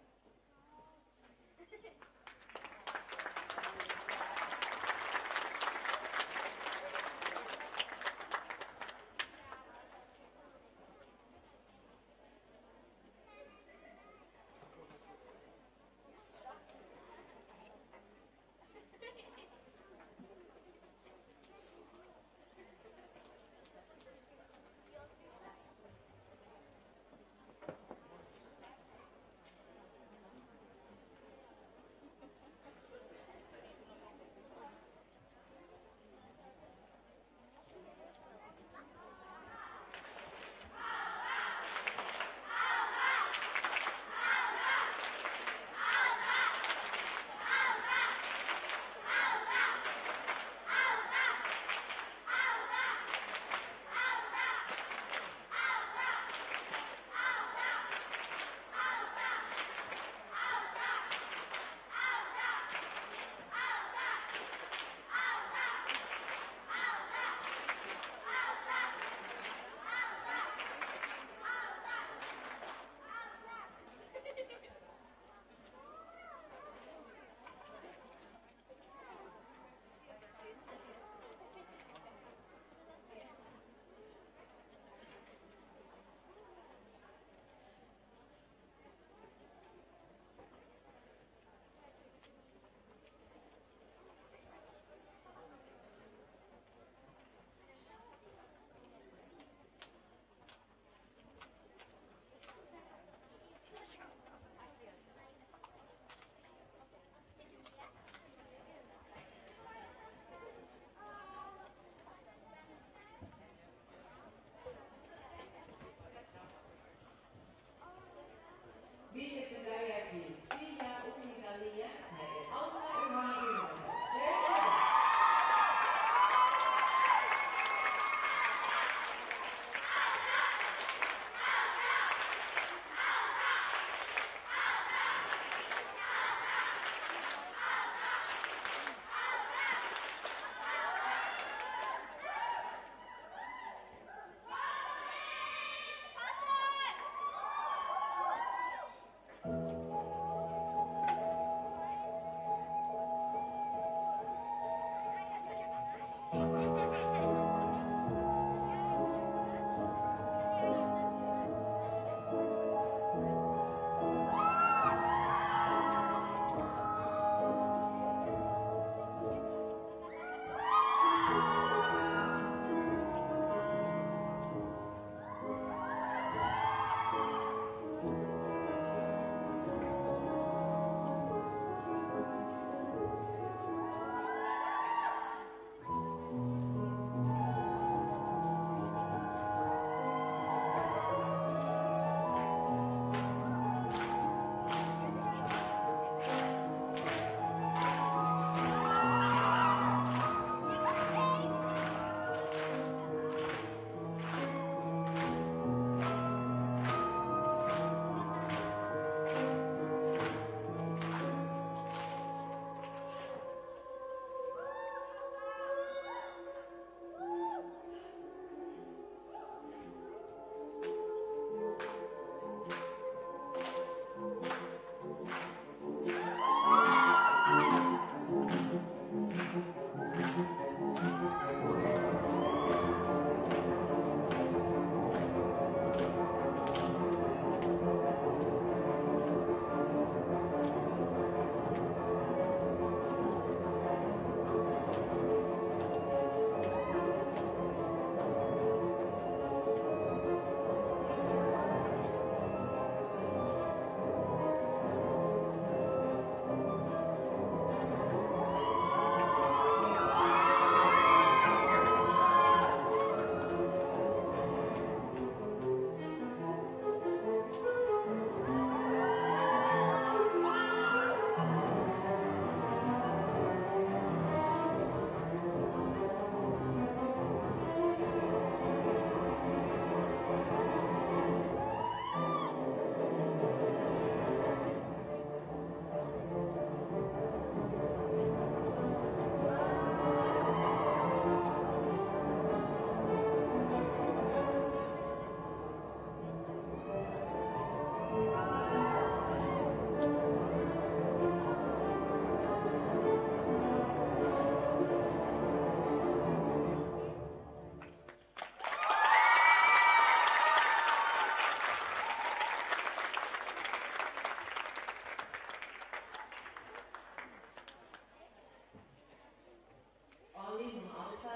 8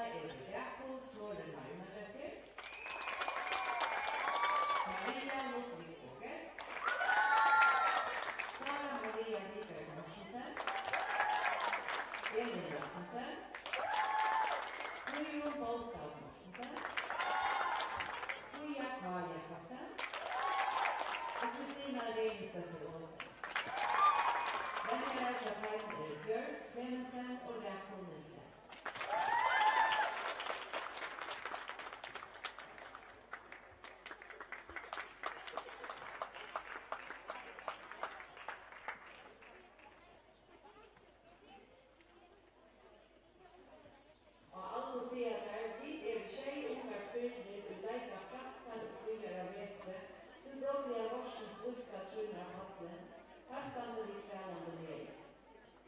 Jakobs Northern Marimadrettir, Maria Ludvig Åker, Sara Maria Wiberg Mortensen, Elin Rasmussen, Guðjón Bolstad Mortensen, Guja Karl Jakobsen och Kristina Registötter Olsen. Vänner Japan Björk Clemensen och Rakel Nilsen.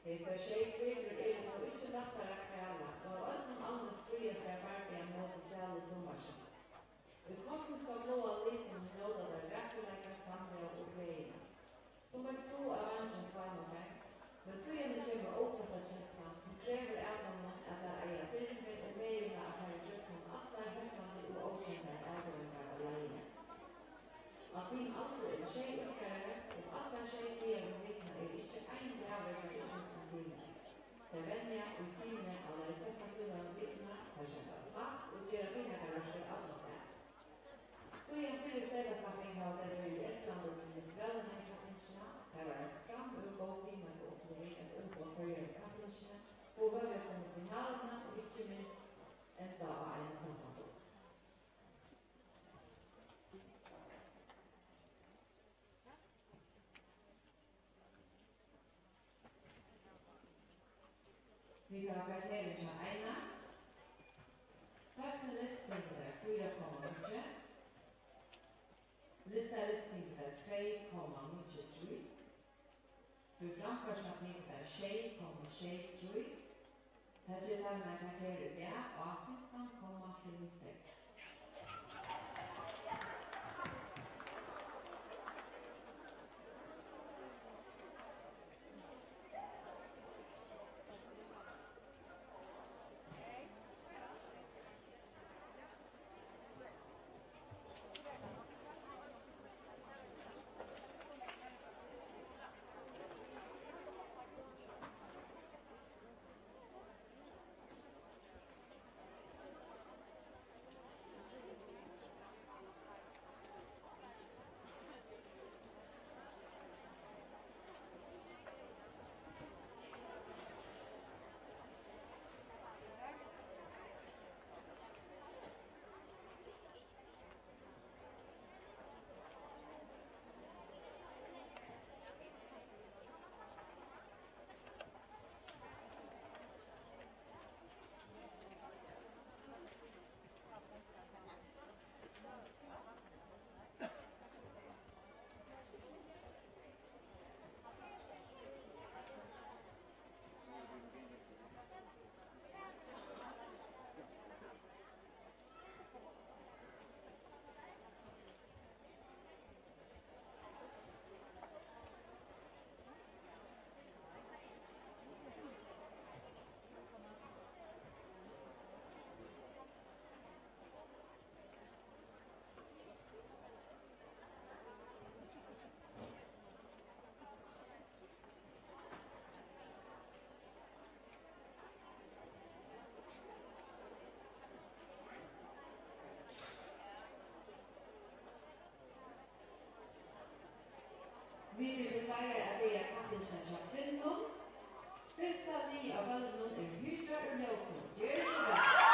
Hesa shakefigur så ikke lettere å kjæle, og alt om andre skriver fra verden mot det selv sommersen. Det kosmiske blåa liten nådde der verkelige samlet og Ukraina. Som jeg så av andre sammenheng, men så gjerne kommer åpnet kjenslan som krever ævnen at det er firme og meina at her er drøkken at det er høytende og åkjente ævninger alene. At din andre er skjøyøkere, og at det er skjøyøkere og vikne er ikke en graver for ikke Tervenia och Kine alla temperaturen vittnar har känts svart och gör mina garager alla sen. Så jag fyller stället för att jag har det i Estland och Israelen i kapitlerna. Här var det fram ur båttimmen och upplevingen upp och följer i kapitlerna. Och höger kommer finalerna och inte minst en dag av en sommarbuss. Vi tar kvarteret fra Eina. Høyne lyfttingere 4,8. Lista lyfttingere 2,93. For framførsnavningere 6,63. Her gjelder med kvarteret det av 15,56. Vi vil feire at det er kapitlet fra Finnum. Første ny av valgene er Hydra og Nelson. Gjør det så bra!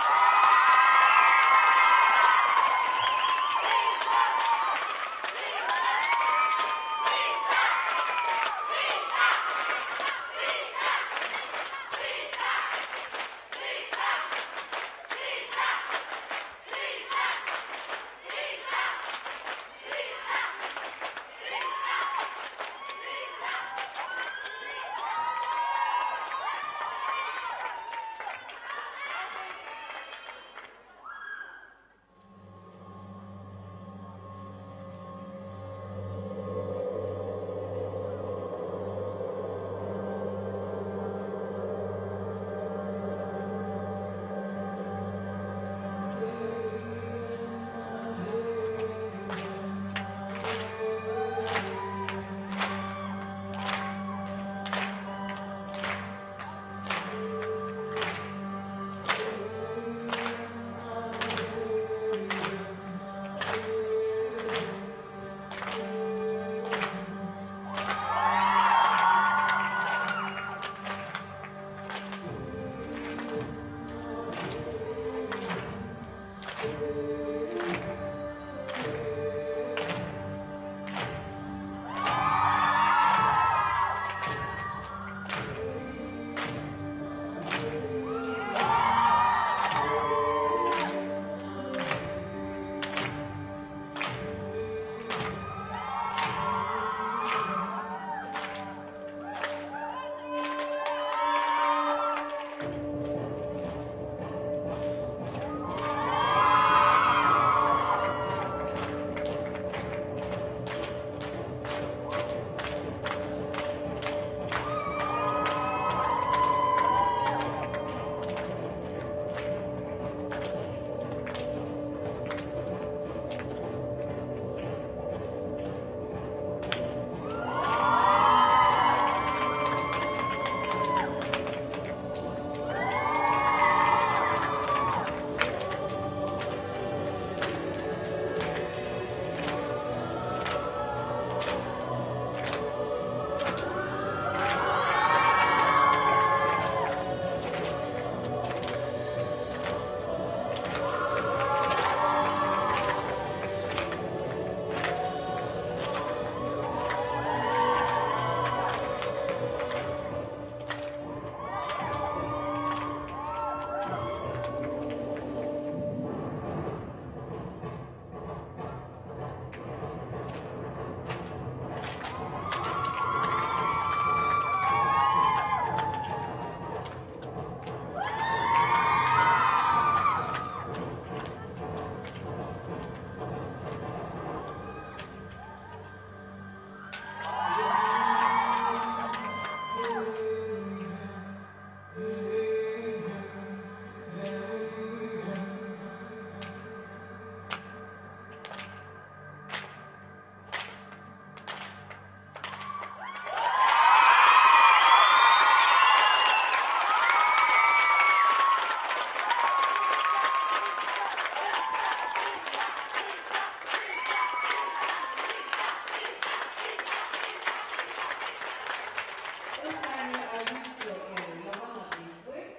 Fulltimer are Rutger og Johanna Frisvik.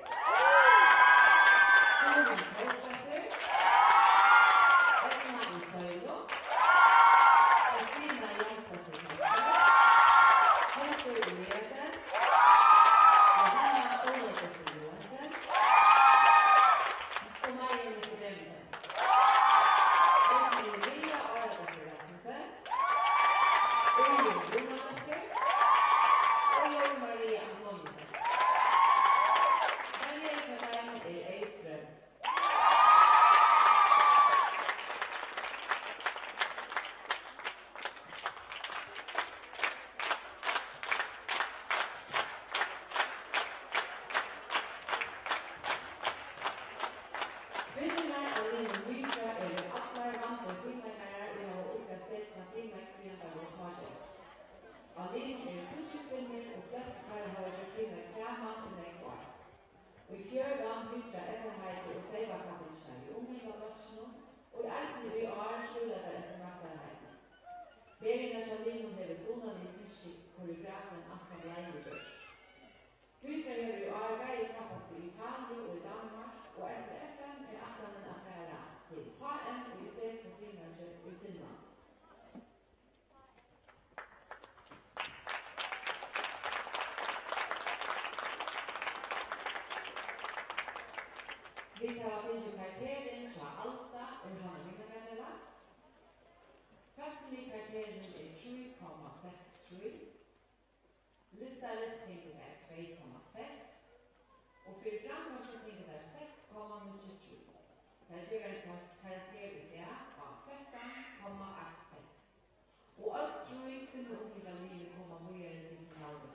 Torunn Kolsæter. Edna Isøylo. Kristina Jensdottir Hesse. Hester Eliassen. Johanna Ólafsdóttir Johansen. Og Maja Nikodemsen. Esmir Maria Aradóttir Rasmussen. Ólín Rúnadóttir. Og Jón Maria Antonsen. Venner til dem Eistrøm. Kvinnorna Aline Myra atlar vant og kvinnekarriere i å uka stedsna kvinneksfriende og smaker. Aline kvinner og flest par har gjort kvinner sammen til den kvar. Og i fjørdan bryter etterheite og seivakappelsene i unge og voksne, og i eisen i år skjuler det etter masserheite. Serien av Aline hever donalig fyrsik koreografen Akka Leinegjørs. Bryter hever i år vei kappast i Italien og i Danmark, og etter FN atlanen affæra til HM og i stedet for kvinner i Finland. Vi tar finne karakteren fra Alta og Hanna Vinnagarnela. Katten i karakteren 3,63. Lissaret finner 2,6. Og for framførsel finner det 6,93. Karakteren karakter i det av 13,86. Og alt tror jeg kunne oppfylle livet komme mye til finalen.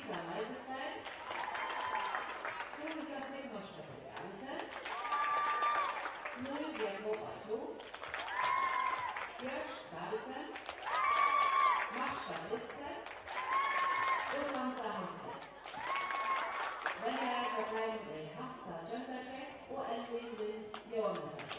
Leitesel, Klassik Moschafel Jansen, Lydia Mobatu, Jörg Schwabitsen, Marsha Litzel och Sandra Hansen. Den här partien är Hansa Jöndercheck och Elvin Lind Johansson.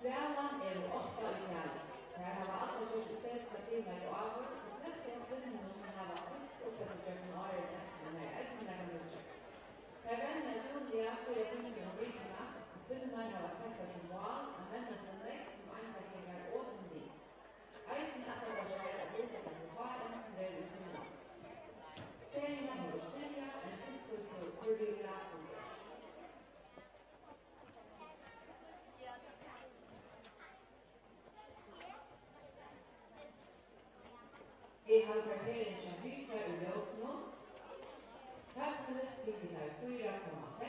Sverman är 8 i kväll. Här har alla gjort istället timmar i över. Och nästa är kvinnor som har varit uppe på januari men är älskade kan du check. Här vänner Julia för att kunna bygga. Kvinnorna har sagt att de var använda sin rätt som ansvarskännare och som de. Eisen att det var kära att vita att det var en som blev utbildad. Serierna har Silja en tidskultur koreograf och görs. Vi har kvarteren som byter ur Låsmo. Tappnet svingar 4,6.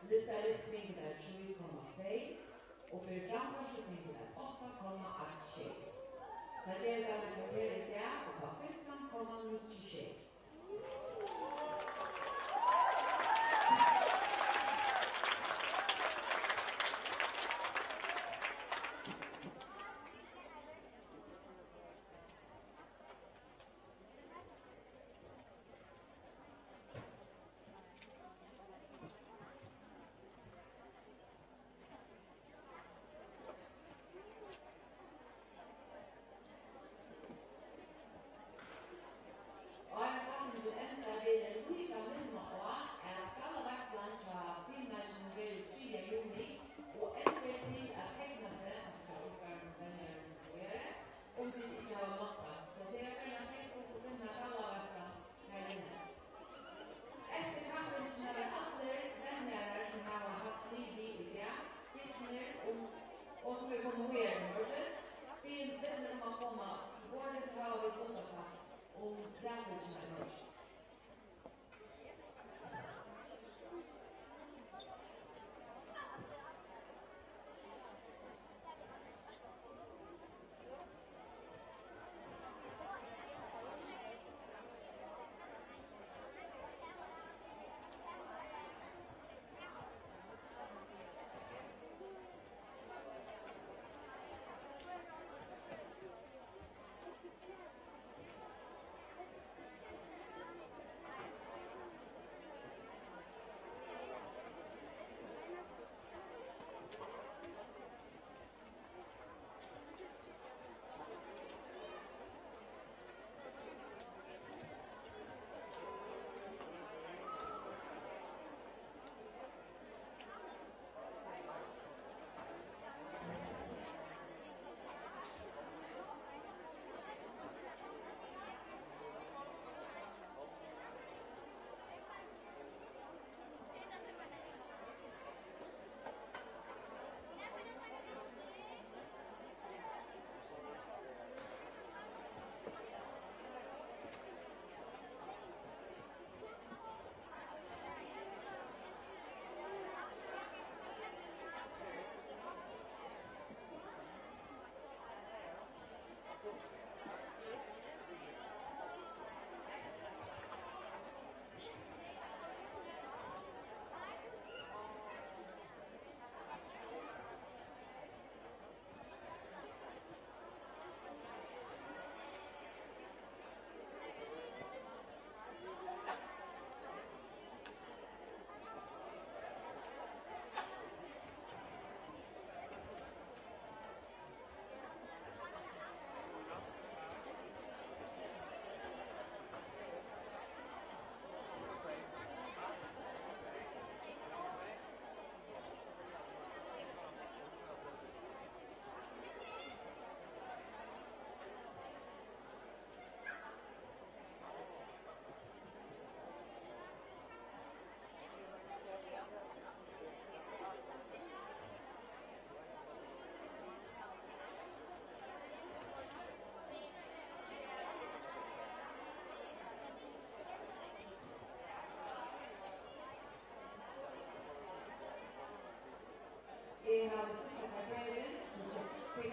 Listarligt svingar 7,2. Och för framför svingar 8,8. Det gäller med kvarteren där och har 15,90.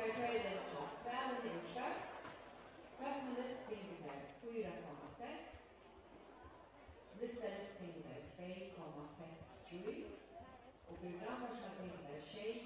Kriterielet csak Sven és Chuck. Öppna lyftfingret 4,6. Lyfta lyftfingret 3,6. Och för framförsta fingret 6